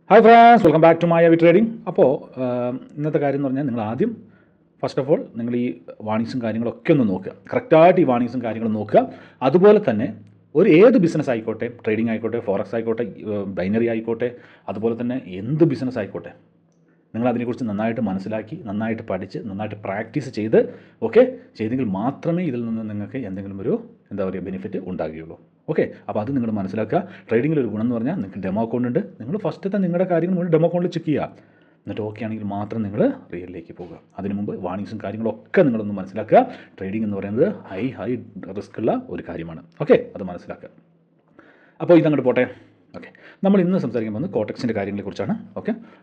Hi friends, welcome back to Mayavi trading. അപ്പോൾ ഇന്നത്തെ കാര്യം എന്ന് പറഞ്ഞാൽ നിങ്ങൾ ആദ്യം ഫസ്റ്റ് ഓഫ് ഓൾ നിങ്ങൾ ഈ വാർണിങ്സും കാര്യങ്ങളൊക്കെ ഒന്ന് നോക്കുക, കറക്റ്റായിട്ട് ഈ വാർണിങ്സും കാര്യങ്ങളും നോക്കുക. അതുപോലെ തന്നെ ഏത് ബിസിനസ് ആയിക്കോട്ടെ, ട്രേഡിംഗ് ആയിക്കോട്ടെ, ഫോറക്സ് ആയിക്കോട്ടെ, ബൈനറി ആയിക്കോട്ടെ, അതുപോലെ തന്നെ എന്ത് ബിസിനസ് ആയിക്കോട്ടെ, നിങ്ങൾ അതിനെക്കുറിച്ച് നന്നായിട്ട് മനസ്സിലാക്കി, നന്നായിട്ട് പഠിച്ച്, നന്നായിട്ട് പ്രാക്ടീസ് ചെയ്ത് ചെയ്തെങ്കിൽ മാത്രമേ ഇതിൽ നിന്ന് നിങ്ങൾക്ക് എന്തെങ്കിലും ഒരു ബെനിഫിറ്റ് ഉണ്ടാകുകയുള്ളൂ. അപ്പോൾ അത് നിങ്ങൾ മനസ്സിലാക്കുക. ട്രേഡിങ്ങിൽ ഒരു ഗുണം എന്ന് പറഞ്ഞാൽ നിങ്ങൾക്ക് ഡെമോ അക്കൗണ്ട് ഉണ്ട്. നിങ്ങൾ ഫസ്റ്റത്തെ നിങ്ങളുടെ കാര്യങ്ങൾ നിങ്ങൾ ഡെമോ അക്കൗണ്ടിൽ ചെക്ക് ചെയ്യുക. എന്നിട്ട് ആണെങ്കിൽ മാത്രം നിങ്ങൾ റിയലിലേക്ക് പോകുക. അതിന് മുമ്പ് വാർണിങ്സും കാര്യങ്ങളൊക്കെ നിങ്ങളൊന്ന് മനസ്സിലാക്കുക. ട്രേഡിംഗ് എന്ന് പറയുന്നത് ഹൈ റിസ്ക് ഉള്ള ഒരു കാര്യമാണ്. അത് മനസ്സിലാക്കുക. അപ്പോൾ ഇതങ്ങോട്ട് പോട്ടെ. നമ്മൾ ഇന്ന് സംസാരിക്കാൻ പോകുന്നത് കോട്ടക്സിൻ്റെ കാര്യങ്ങളെക്കുറിച്ചാണ്.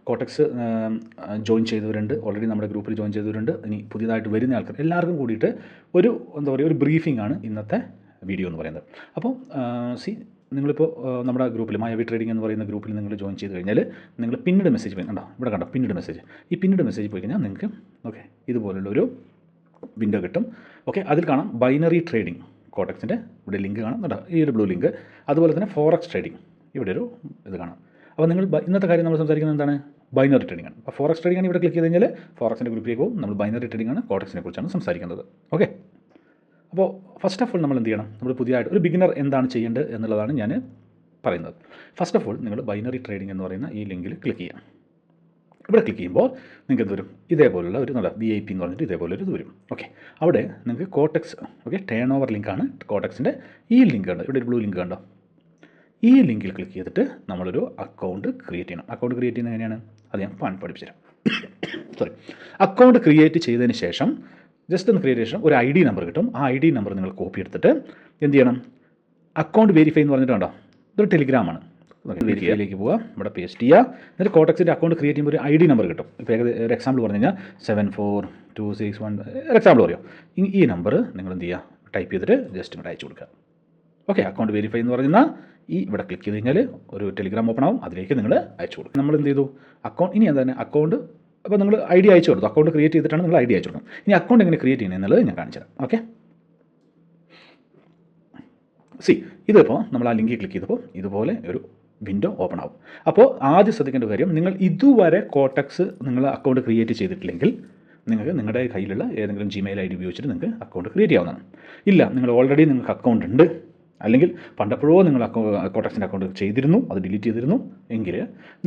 കോട്ടക്സ് ജോയിൻ ചെയ്തവരുണ്ട്, ഓൾറെഡി നമ്മുടെ ഗ്രൂപ്പിൽ ജോയിൻ ചെയ്തവരുണ്ട്. ഇനി പുതിയതായിട്ട് വരുന്ന ആൾക്കാർ എല്ലാവർക്കും കൂടിയിട്ട് ഒരു ബ്രീഫിംഗ് ആണ് ഇന്നത്തെ വീഡിയോ എന്ന് പറയുന്നത്. അപ്പോൾ നിങ്ങളിപ്പോൾ നമ്മുടെ ഗ്രൂപ്പിൽ മായാവി ട്രേഡിംഗ് എന്ന് പറയുന്ന ഗ്രൂപ്പിൽ നിങ്ങൾ ജോയിൻ ചെയ്ത് കഴിഞ്ഞാൽ നിങ്ങൾ പിന്നീട് മെസ്സേജ് പോയി കണ്ടോ പിന്നീട് മെസ്സേജ്. ഈ പിന്നീട് മെസ്സേജ് പോയി കഴിഞ്ഞാൽ നിങ്ങൾക്ക് ഇതുപോലുള്ളൊരു വിൻഡോ കിട്ടും. അതിൽ കാണാം ബൈനറി ട്രേഡിംഗ് കോട്ടക്സിൻ്റെ ഇവിടെ ലിങ്ക് കാണാം കേട്ടോ, ഈ ഒരു ബ്ലൂ ലിങ്ക്. അതുപോലെ തന്നെ ഫോറക്സ് ട്രേഡിംഗ് ഇവിടെ ഒരു ഇത് കാണാം. അപ്പോൾ നിങ്ങൾ ഇന്നത്തെ കാര്യം നമ്മൾ സംസാരിക്കുന്നത് എന്താണ്? ബൈനറി ട്രേഡിംഗ് ആണ്. അപ്പോൾ ഫോറക്സ് ട്രേഡിംഗ് ആണ് ഇവിടെ ക്ലിക്ക് ചെയ്ത് കഴിഞ്ഞാൽ ഫോറക്സിൻ്റെ ഗ്രൂപ്പിലേക്ക് പോകും. നമ്മൾ ബൈനറി ട്രേഡിംഗ് ആണ്, കോട്ടക്സിനെ കുറിച്ചാണ് സംസാരിക്കുന്നത്. അപ്പോൾ ഫസ്റ്റ് ഓഫ് ഓൾ നമ്മൾ എന്ത് ചെയ്യണം? നമ്മൾ പുതിയതായിട്ട് ഒരു ബിഗിനർ എന്താണ് ചെയ്യേണ്ടത് എന്നുള്ളതാണ് ഞാൻ പറയുന്നത്. ഫസ്റ്റ് ഓഫ് ഓൾ നിങ്ങൾ ബൈനറി ട്രേഡിംഗ് എന്ന് പറയുന്ന ഈ ലിങ്കിൽ ക്ലിക്ക് ചെയ്യാം. ഇവിടെ ക്ലിക്ക് ചെയ്യുമ്പോൾ നിങ്ങൾക്ക് എന്ത് വരും? ഇതേപോലുള്ള ഒരു VIP എന്ന് പറഞ്ഞിട്ട് ഇതേപോലൊരു ഇത് വരും. അവിടെ നിങ്ങൾക്ക് കോട്ടക്സ് ടേൺ ഓവർ ലിങ്കാണ് കോട്ടക്സിൻ്റെ. ഈ ലിങ്ക് കണ്ടോ, ഇവിടെ ഒരു ബ്ലൂ ലിങ്ക് കണ്ടോ? ഈ ലിങ്കിൽ ക്ലിക്ക് ചെയ്തിട്ട് നമ്മളൊരു അക്കൗണ്ട് ക്രിയേറ്റ് ചെയ്യണം. അക്കൗണ്ട് ക്രിയേറ്റ് ചെയ്യുന്നത് എങ്ങനെയാണ് അത് ഞാൻ പഠിപ്പിച്ചു തരാം. അക്കൗണ്ട് ക്രിയേറ്റ് ചെയ്തതിന് ശേഷം ജസ്റ്റ് ഒന്ന് ക്രിയേറ്റ് ശേഷം ഒരു ID നമ്പർ കിട്ടും. ആ ID നമ്പർ നിങ്ങൾ കോപ്പി എടുത്തിട്ട് എന്ത് ചെയ്യണം? അക്കൗണ്ട് വെരിഫൈ എന്ന് പറഞ്ഞിട്ട് കണ്ടോ, ഇതൊരു ടെലിഗ്രാമാണ്. വെരിഫൈയിലേക്ക് പോവുക, ഇവിടെ പേസ്റ്റ് ചെയ്യുക. എന്നിട്ട് കോട്ടക്സിൻ്റെ അക്കൗണ്ട് ക്രിയേറ്റ് ചെയ്യുമ്പോൾ ഒരു ID നമ്പർ കിട്ടും. ഇപ്പോൾ ഒരു എക്സാമ്പിൾ പറഞ്ഞു കഴിഞ്ഞാൽ 74261 ഒരു എക്സാമ്പിൾ പറയോ. ഈ നമ്പർ നിങ്ങൾ എന്ത് ചെയ്യുക? ടൈപ്പ് ചെയ്തിട്ട് ജസ്റ്റ് ഇങ്ങോട്ട് അയച്ചു കൊടുക്കുക. അക്കൗണ്ട് വെരിഫൈ എന്ന് പറഞ്ഞാൽ ഇവിടെ ക്ലിക്ക് ചെയ്ത് കഴിഞ്ഞാൽ ഒരു ടെലിഗ്രാം ഓപ്പൺ ആവും, അതിലേക്ക് നിങ്ങൾ അയച്ചു കൊടുക്കും. നമ്മൾ എന്ത് ചെയ്തു? ഇനി എന്താണ് അക്കൗണ്ട്, അപ്പോൾ നിങ്ങൾ ID അയച്ചു കൊടുത്തു. അക്കൗണ്ട് ക്രിയേറ്റ് ചെയ്തിട്ടാണ് നിങ്ങൾ ID അയച്ചു കൊടുക്കണം. ഇനി അക്കൗണ്ട് എങ്ങനെ ക്രിയേറ്റ് ചെയ്യുന്നത് എന്നുള്ളത് ഞാൻ കാണിച്ചു തരാം. ഇതിപ്പോൾ നമ്മൾ ആ ലിങ്കിൽ ക്ലിക്ക് ചെയ്തപ്പോൾ ഇതുപോലെ ഒരു വിൻഡോ ഓപ്പൺ ആവും. അപ്പോൾ ആദ്യം ശ്രദ്ധിക്കേണ്ട കാര്യം, നിങ്ങൾ ഇതുവരെ കോട്ടക്സ് നിങ്ങൾ അക്കൗണ്ട് ക്രിയേറ്റ് ചെയ്തിട്ടില്ലെങ്കിൽ നിങ്ങൾക്ക് നിങ്ങളുടെ കയ്യിലുള്ള ഏതെങ്കിലും Gmail ID ഉപയോഗിച്ചിട്ട് നിങ്ങൾക്ക് അക്കൗണ്ട് ക്രിയേറ്റ് ചെയ്യാവുന്നതാണ്. ഇല്ല, നിങ്ങൾ ഓൾറെഡി നിങ്ങൾക്ക് അക്കൗണ്ട് ഉണ്ട്, അല്ലെങ്കിൽ പണ്ടപ്പോഴോ നിങ്ങൾ കോട്ടക്സിൻ്റെ അക്കൗണ്ട് ചെയ്തിരുന്നു, അത് ഡിലീറ്റ് ചെയ്തിരുന്നു എങ്കിൽ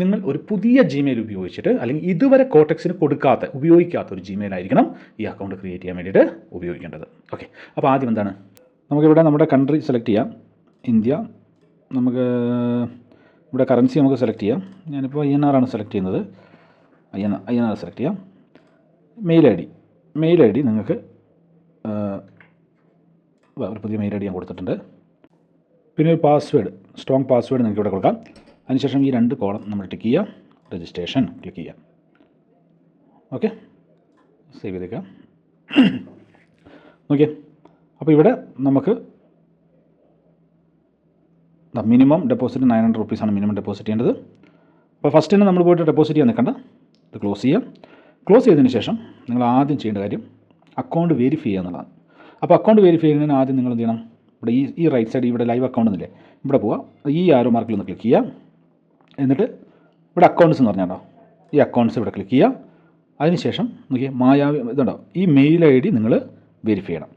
നിങ്ങൾ ഒരു പുതിയ Gmail ഉപയോഗിച്ചിട്ട്, അല്ലെങ്കിൽ ഇതുവരെ കോട്ടക്സിന് ഉപയോഗിക്കാത്ത ഒരു Gmail ആയിരിക്കണം ഈ അക്കൗണ്ട് ക്രിയേറ്റ് ചെയ്യാൻ വേണ്ടിയിട്ട് ഉപയോഗിക്കേണ്ടത്. അപ്പോൾ ആദ്യം എന്താണ്, നമുക്കിവിടെ നമ്മുടെ കൺട്രി സെലക്ട് ചെയ്യാം, ഇന്ത്യ. നമുക്ക് ഇവിടെ കറൻസി നമുക്ക് സെലക്ട് ചെയ്യാം. ഞാനിപ്പോൾ INR ആണ് സെലക്ട് ചെയ്യുന്നത്. INR സെലക്ട് ചെയ്യാം. മെയിൽ ഐ ഡി നിങ്ങൾക്ക് ഒരു പുതിയ മെയിൽ ID ഞാൻ കൊടുത്തിട്ടുണ്ട്. പിന്നെ ഒരു പാസ്വേഡ്, സ്ട്രോങ് പാസ്വേഡ് നിങ്ങൾക്ക് ഇവിടെ കൊടുക്കാം. അതിനുശേഷം ഈ 2 കോളം നമ്മൾ ടിക്ക് ചെയ്യുക, രജിസ്ട്രേഷൻ ക്ലിക്ക് ചെയ്യാം. സേവ് ചെയ്തേക്കാം. അപ്പോൾ ഇവിടെ നമുക്ക് മിനിമം ഡെപ്പോസിറ്റ് 900 റുപ്പീസാണ് മിനിമം ഡെപ്പോസിറ്റ് ചെയ്യേണ്ടത്. അപ്പോൾ ഫസ്റ്റ് തന്നെ നമ്മൾ പോയിട്ട് ഡെപ്പോസിറ്റ് ചെയ്യാൻ നിൽക്കണ്ട, ഇത് ക്ലോസ് ചെയ്യാം. ക്ലോസ് ചെയ്തതിന് ശേഷം നിങ്ങൾ ആദ്യം ചെയ്യേണ്ട കാര്യം അക്കൗണ്ട് വെരിഫൈ ചെയ്യുക എന്നുള്ളതാണ്. അപ്പോൾ അക്കൗണ്ട് വെരിഫൈ ചെയ്യുന്നതിന് ആദ്യം നിങ്ങൾ എന്ത് ചെയ്യണം? ഇവിടെ ഈ റൈറ്റ് സൈഡ് ഇവിടെ ലൈവ് അക്കൗണ്ട് എന്നില്ലേ, ഇവിടെ പോവുക, ഈ ആരോ മാർക്കിൽ ഒന്ന് ക്ലിക്ക് ചെയ്യുക. എന്നിട്ട് ഇവിടെ അക്കൗണ്ട്സ് എന്ന് പറഞ്ഞാൽ ഈ അക്കൗണ്ട്സ് ഇവിടെ ക്ലിക്ക് ചെയ്യുക. അതിനുശേഷം മായാവി ഇതുണ്ടോ, ഈ മെയിൽ ID നിങ്ങൾ വെരിഫൈ ചെയ്യണം.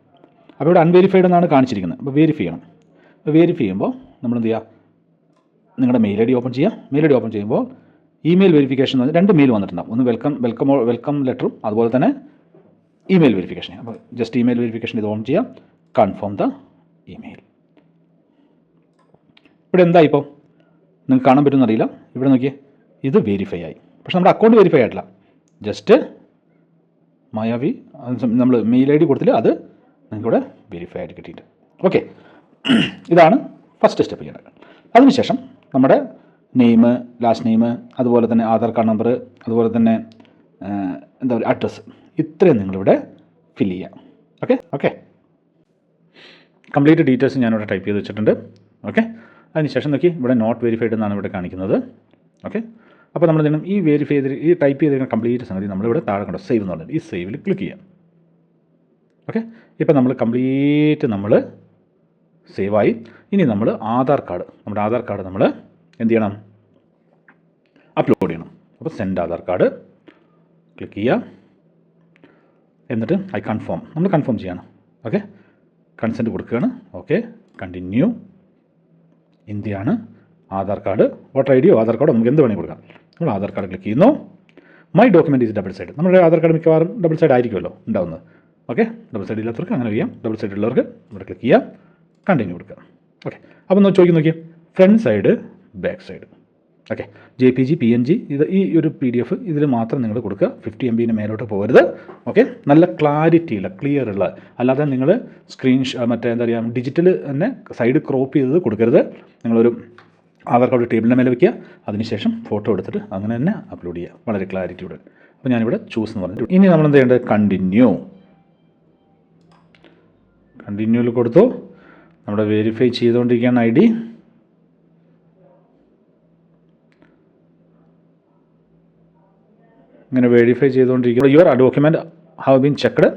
അപ്പോൾ ഇവിടെ അൺവെരിഫൈഡ് എന്നാണ് കാണിച്ചിരിക്കുന്നത്. അപ്പോൾ വെരിഫൈ ചെയ്യണം. വെരിഫൈ ചെയ്യുമ്പോൾ നമ്മൾ എന്ത് ചെയ്യുക? നിങ്ങളുടെ മെയിൽ ID ഓപ്പൺ ചെയ്യുക. മെയിൽ ID ഓപ്പൺ ചെയ്യുമ്പോൾ ഇമെയിൽ വെരിഫിക്കേഷൻ എന്ന് പറഞ്ഞാൽ 2 മെയിൽ വന്നിട്ടുണ്ടാകും. ഒന്ന് വെൽക്കം ലെറ്ററും അതുപോലെ തന്നെ ഇമെയിൽ വെരിഫിക്കേഷൻ. അപ്പോൾ ജസ്റ്റ് ഇമെയിൽ വെരിഫിക്കേഷൻ ഇത് ഓൺ ചെയ്യുക, കൺഫേം ദ ഇമെയിൽ. ഇവിടെ എന്താ ഇപ്പോൾ നിങ്ങൾക്ക് കാണാൻ പറ്റുമെന്നറിയില്ല. ഇവിടെ നോക്കിയേ, ഇത് വെരിഫൈ ആയി. പക്ഷെ നമ്മുടെ അക്കൗണ്ട് വെരിഫൈ ആയിട്ടില്ല. ജസ്റ്റ് മായാവി നമ്മൾ മെയിൽ ID കൊടുത്തില്ല, അത് നിങ്ങൾക്കിവിടെ വെരിഫൈ ആയിട്ട് കിട്ടിയിട്ട്. ഇതാണ് ഫസ്റ്റ് സ്റ്റെപ്പ് ചെയ്യേണ്ടത്. അതിനുശേഷം നമ്മുടെ നെയിം, ലാസ്റ്റ് നെയിം, അതുപോലെ തന്നെ ആധാർ കാർഡ് നമ്പർ, അതുപോലെ തന്നെ അഡ്രസ്സ്, ഇത്രയും നിങ്ങളിവിടെ ഫില്ല് ചെയ്യാം. കംപ്ലീറ്റ് ഡീറ്റെയിൽസ് ഞാനിവിടെ ടൈപ്പ് ചെയ്ത് വെച്ചിട്ടുണ്ട്. അതിനുശേഷം നോക്കി ഇവിടെ നോട്ട് വെരിഫൈഡ് എന്നാണ് ഇവിടെ കാണിക്കുന്നത്. അപ്പോൾ നമ്മൾ എന്തെങ്കിലും ഈ ടൈപ്പ് ചെയ്തിരിക്കുന്ന കംപ്ലീറ്റ് സംഗതി നമ്മളിവിടെ താഴെ കണ്ടോ സേവ് എന്ന് പറഞ്ഞാൽ ഈ സേവിൽ ക്ലിക്ക് ചെയ്യാം. ഇപ്പോൾ നമ്മൾ കംപ്ലീറ്റ് നമ്മൾ സേവായി. ഇനി നമ്മൾ നമ്മുടെ ആധാർ കാർഡ് നമ്മൾ എന്ത് ചെയ്യണം? അപ്ലോഡ് അപ്പോൾ സെൻഡ് ആധാർ കാർഡ് ക്ലിക്ക് ചെയ്യുക. എന്നിട്ട് ഐ കൺഫേം, നമ്മൾ കൺഫേം ചെയ്യണം. ഓക്കെ, കൺസെൻറ്റ് കൊടുക്കുകയാണ്. Okay, continue. ഇന്ത്യയാണ്. ആധാർ കാർഡ്, വോട്ടർ ഐ ഡിയോ ആധാർ കാർഡോ നമുക്ക് എന്ത് വേണമെങ്കിൽ കൊടുക്കാം. നമ്മൾ ആധാർ കാർഡ് ക്ലിക്ക് ചെയ്യുന്നു. My document is double side. നമ്മുടെ ആധാർ കാർഡ് മിക്കവാറും ഡബിൾ സൈഡ് ആയിരിക്കുമല്ലോ ഉണ്ടാവുന്നത്. ഓക്കെ, ഡബിൾ സൈഡ് ഇല്ലാത്തവർക്ക് അങ്ങനെ ചെയ്യാം. ഡബിൾ സൈഡ് ഉള്ളവർക്ക് ഇവിടെ ക്ലിക്ക് ചെയ്യാം, കണ്ടിന്യൂ കൊടുക്കുക. ഓക്കെ, അപ്പോൾ ഒന്ന് നോക്കിയേ, front side, back side. Okay, JPG PNG ഇത് ഈ ഒരു PDF ഇതിൽ മാത്രം നിങ്ങൾ കൊടുക്കുക. 50 MB മേലോട്ട് പോകരുത്. ഓക്കെ, നല്ല ക്ലാരിറ്റി ഉള്ള ക്ലിയർ ഉള്ള, അല്ലാതെ നിങ്ങൾ മറ്റേ എന്താ പറയുക ഡിജിറ്റൽ തന്നെ സൈഡ് ക്രോപ്പ് ചെയ്തത് കൊടുക്കരുത്. നിങ്ങളൊരു ആധാർ കാർഡ് ടേബിളിൻ്റെ മേലെ വയ്ക്കുക, അതിനുശേഷം ഫോട്ടോ എടുത്തിട്ട് അങ്ങനെ തന്നെ അപ്ലോഡ് ചെയ്യുക, വളരെ ക്ലാരിറ്റിയോടെ. അപ്പോൾ ഞാനിവിടെ ചൂസ് എന്ന് പറഞ്ഞിട്ട് ഇനി നമ്മൾ എന്ത് ചെയ്യേണ്ടത്, കണ്ടിന്യൂവിൽ കൊടുത്തു. നമ്മുടെ വെരിഫൈ ചെയ്തുകൊണ്ടിരിക്കുകയാണ് ID. ഇങ്ങനെ വെരിഫൈ ചെയ്തുകൊണ്ടിരിക്കുക. Your document have been checked,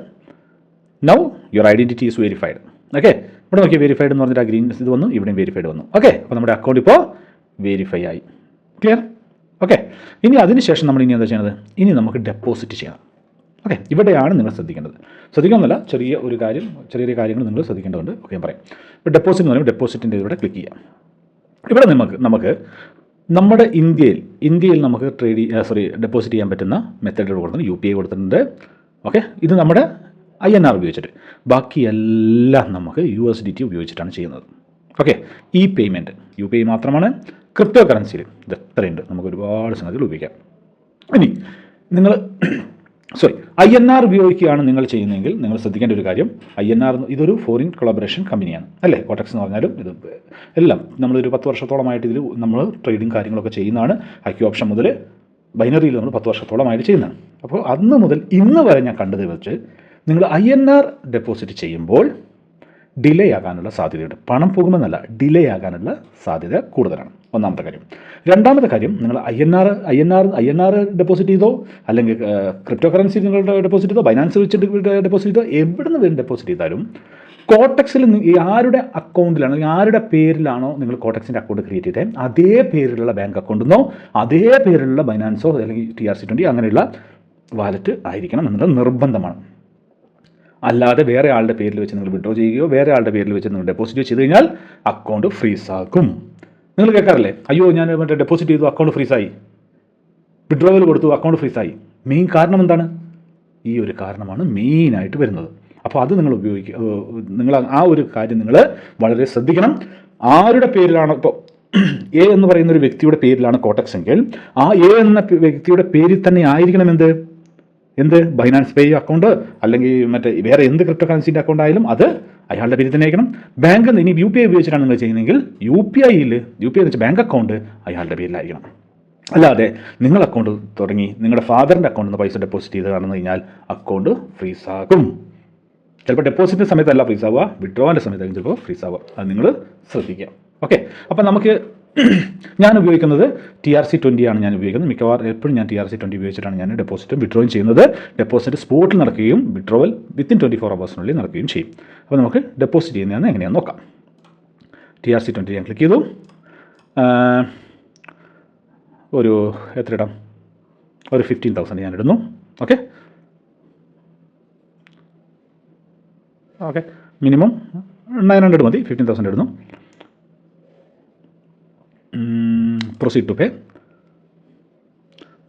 now your identity is verified. Okay, ഇവിടെ നോക്കി വെരിഫൈഡ് എന്ന് പറഞ്ഞിട്ട് ആ ഗ്രീൻ ഇത് വന്നു, ഇവിടെയും വെരിഫൈഡ് വന്നു. ഓക്കെ, അപ്പോൾ നമ്മുടെ അക്കൗണ്ട് ഇപ്പോൾ വെരിഫൈ ആയി. ക്ലിയർ? ഓക്കെ, ഇനി അതിനുശേഷം നമ്മൾ ഇനി എന്താ ചെയ്യുന്നത്, ഇനി നമുക്ക് ഡെപ്പോസിറ്റ് ചെയ്യണം. ഓക്കെ, ഇവിടെയാണ് നിങ്ങൾ ശ്രദ്ധിക്കാമെന്നല്ല, ചെറിയ കാര്യങ്ങൾ നിങ്ങൾ ശ്രദ്ധിക്കേണ്ടതുണ്ട്. ഓക്കെ, ഞാൻ പറയാം. ഇപ്പോൾ ഡെപ്പോസിറ്റ് എന്ന് പറയുമ്പോൾ ഡെപ്പോസിറ്റിൻ്റെ ഇവിടെ ക്ലിക്ക് ചെയ്യാം. ഇവിടെ നമുക്ക് നമ്മുടെ ഇന്ത്യയിൽ നമുക്ക് ഡെപ്പോസിറ്റ് ചെയ്യാൻ പറ്റുന്ന മെത്തേഡുകൾ കൊടുത്തിട്ടുണ്ട്. UPI കൊടുത്തിട്ടുണ്ട്. ഓക്കെ, ഇത് നമ്മുടെ INR ഉപയോഗിച്ചിട്ട്, ബാക്കിയെല്ലാം നമുക്ക് USDT ഉപയോഗിച്ചിട്ടാണ് ചെയ്യുന്നത്. ഓക്കെ, ഈ പേയ്മെൻറ്റ് UPI മാത്രമാണ്. ക്രിപ്റ്റോ കറൻസിയിൽ ഇത് എത്രയുണ്ട്, നമുക്ക് ഒരുപാട് സംഗതികൾ ഉപയോഗിക്കാം. ഇനി നിങ്ങൾ INR ഉപയോഗിക്കുകയാണ് നിങ്ങൾ ചെയ്യുന്നതെങ്കിൽ നിങ്ങൾ ശ്രദ്ധിക്കേണ്ട ഒരു കാര്യം, INR ഇതൊരു ഫോറിൻ കൊളാബറേഷൻ കമ്പനിയാണ് അല്ലേ. കോട്ടക്സ് എന്ന് പറഞ്ഞാലും ഇത് എല്ലാം നമ്മളൊരു 10 വർഷത്തോളമായിട്ട് ഇതിൽ നമ്മൾ ട്രേഡിങ് കാര്യങ്ങളൊക്കെ ചെയ്യുന്നതാണ്. IQ ഓപ്ഷൻ മുതൽ ബൈനറിയിൽ നമ്മൾ 10 വർഷത്തോളമായിട്ട് ചെയ്യുന്നതാണ്. അപ്പോൾ അന്ന് മുതൽ ഇന്ന് വരെ ഞാൻ കണ്ടത് വെച്ച് നിങ്ങൾ INR ഡെപ്പോസിറ്റ് ചെയ്യുമ്പോൾ ഡിലേ ആകാനുള്ള സാധ്യതയുണ്ട്. പണം പോകുമെന്നല്ല, ഡിലേ ആകാനുള്ള സാധ്യത കൂടുതലാണ്. ഒന്നാമത്തെ കാര്യം. രണ്ടാമത്തെ കാര്യം, നിങ്ങൾ INR ഡെപ്പോസിറ്റ് ചെയ്തോ അല്ലെങ്കിൽ ക്രിപ്റ്റോ കറൻസി നിങ്ങളുടെ ഡെപ്പോസിറ്റ് ചെയ്തോ, ബൈനാൻസ് വെച്ചിട്ട് ഡെപ്പോസിറ്റ് ചെയ്തോ, എവിടെ നിന്ന് വരും ഡെപ്പോസിറ്റ് ചെയ്താലും കോട്ടക്സിൽ ആരുടെ അക്കൗണ്ടിലാണോ അല്ലെങ്കിൽ ആരുടെ പേരിലാണോ നിങ്ങൾ കോട്ടക്സിൻ്റെ അക്കൗണ്ട് ക്രിയേറ്റ് ചെയ്തത് അതേ പേരിലുള്ള ബാങ്ക് അക്കൗണ്ടെന്നോ അതേ പേരിലുള്ള ബൈനാൻസോ അല്ലെങ്കിൽ TRC20 അങ്ങനെയുള്ള വാലറ്റ് ആയിരിക്കണം എന്നുള്ളത് നിർബന്ധമാണ്. അല്ലാതെ വേറെ ആളുടെ പേരിൽ വെച്ച് നിങ്ങൾ വിഡ്രോ ചെയ്യുകയോ വേറെ ആളുടെ പേരിൽ വെച്ച് നിങ്ങൾ ഡെപ്പോസിറ്റ് ചെയ്ത് കഴിഞ്ഞാൽ അക്കൗണ്ട് ഫ്രീസ് ആക്കും. നിങ്ങൾ കേൾക്കാറില്ലേ, അയ്യോ ഞാൻ മറ്റേ ഡെപ്പോസിറ്റ് ചെയ്തു അക്കൗണ്ട് ഫ്രീസായി, വിഡ്രോവൽ കൊടുത്തു അക്കൗണ്ട് ഫ്രീസായി. മെയിൻ കാരണം എന്താണ്? ഈ ഒരു കാരണമാണ് മെയിനായിട്ട് വരുന്നത്. അപ്പോൾ അത് നിങ്ങൾ നിങ്ങൾ ആ ഒരു കാര്യം നിങ്ങൾ വളരെ ശ്രദ്ധിക്കണം. ആരുടെ പേരിലാണോ, ഇപ്പോൾ A എന്ന് പറയുന്ന ഒരു വ്യക്തിയുടെ പേരിലാണ് കോട്ടക്സ് എങ്കിൽ ആ A എന്ന വ്യക്തിയുടെ പേരിൽ തന്നെ ആയിരിക്കണം എന്ത് ബൈനാൻസ് പേ അക്കൗണ്ട് അല്ലെങ്കിൽ മറ്റേ വേറെ എന്ത് ക്രിപ്റ്റോ കറൻസിൻ്റെ അക്കൗണ്ട് ആയാലും അത് അയാളുടെ പേരിൽ തന്നെ ആയിരിക്കണം. ബാങ്ക് ഇനി UPI ഉപയോഗിച്ചിട്ടാണ് നിങ്ങൾ ചെയ്യുന്നതെങ്കിൽ UPI എന്ന് വെച്ചാൽ ബാങ്ക് അക്കൗണ്ട് അയാളുടെ പേരിലായിരിക്കണം. അല്ലാതെ നിങ്ങൾ അക്കൗണ്ട് തുടങ്ങി നിങ്ങളുടെ ഫാദറിൻ്റെ അക്കൗണ്ടിൽ നിന്ന് പൈസ ഡെപ്പോസിറ്റ് ചെയ്ത് കാണുന്നു കഴിഞ്ഞാൽ അക്കൗണ്ട് ഫ്രീസ് ആകും. ചിലപ്പോൾ ഡെപ്പോസിറ്റിൻ്റെ സമയത്തല്ല ഫ്രീസ് ആവുക, വിഡ്രോവലിൻ്റെ സമയത്തായിരിക്കും ചിലപ്പോൾ ഫ്രീസ് ആവുക. അത് നിങ്ങൾ ശ്രദ്ധിക്കുക. ഓക്കെ, അപ്പോൾ നമുക്ക് ഞാൻ ഉപയോഗിക്കുന്നത് TRC20 ആണ് ഞാൻ ഉപയോഗിക്കുന്നത്. മിക്കവാറും എപ്പോഴും ഞാൻ TRC20 ഉപയോഗിച്ചിട്ടാണ് ഞാൻ ഡെപ്പോസിറ്റും വിഡ്രോയും ചെയ്യുന്നത്. ഡെപ്പോസിറ്റ് സ്പോട്ടിൽ നടക്കുകയും വിഡ്രോവൽ വിത്തിൻ 24 hours നടക്കുകയും ചെയ്യും. അപ്പോൾ നമുക്ക് ഡെപ്പോസിറ്റ് ചെയ്യുന്നതെന്ന് എങ്ങനെയാണെന്ന് നോക്കാം. TRC20 ഞാൻ ക്ലിക്ക് ചെയ്തു. ഒരു എത്ര ഇടാം, ഒരു 15,000 ഞാൻ ഇടുന്നു. ഓക്കെ, മിനിമം 900 മതി, 15,000 ഇടുന്നു. Proceed to pay.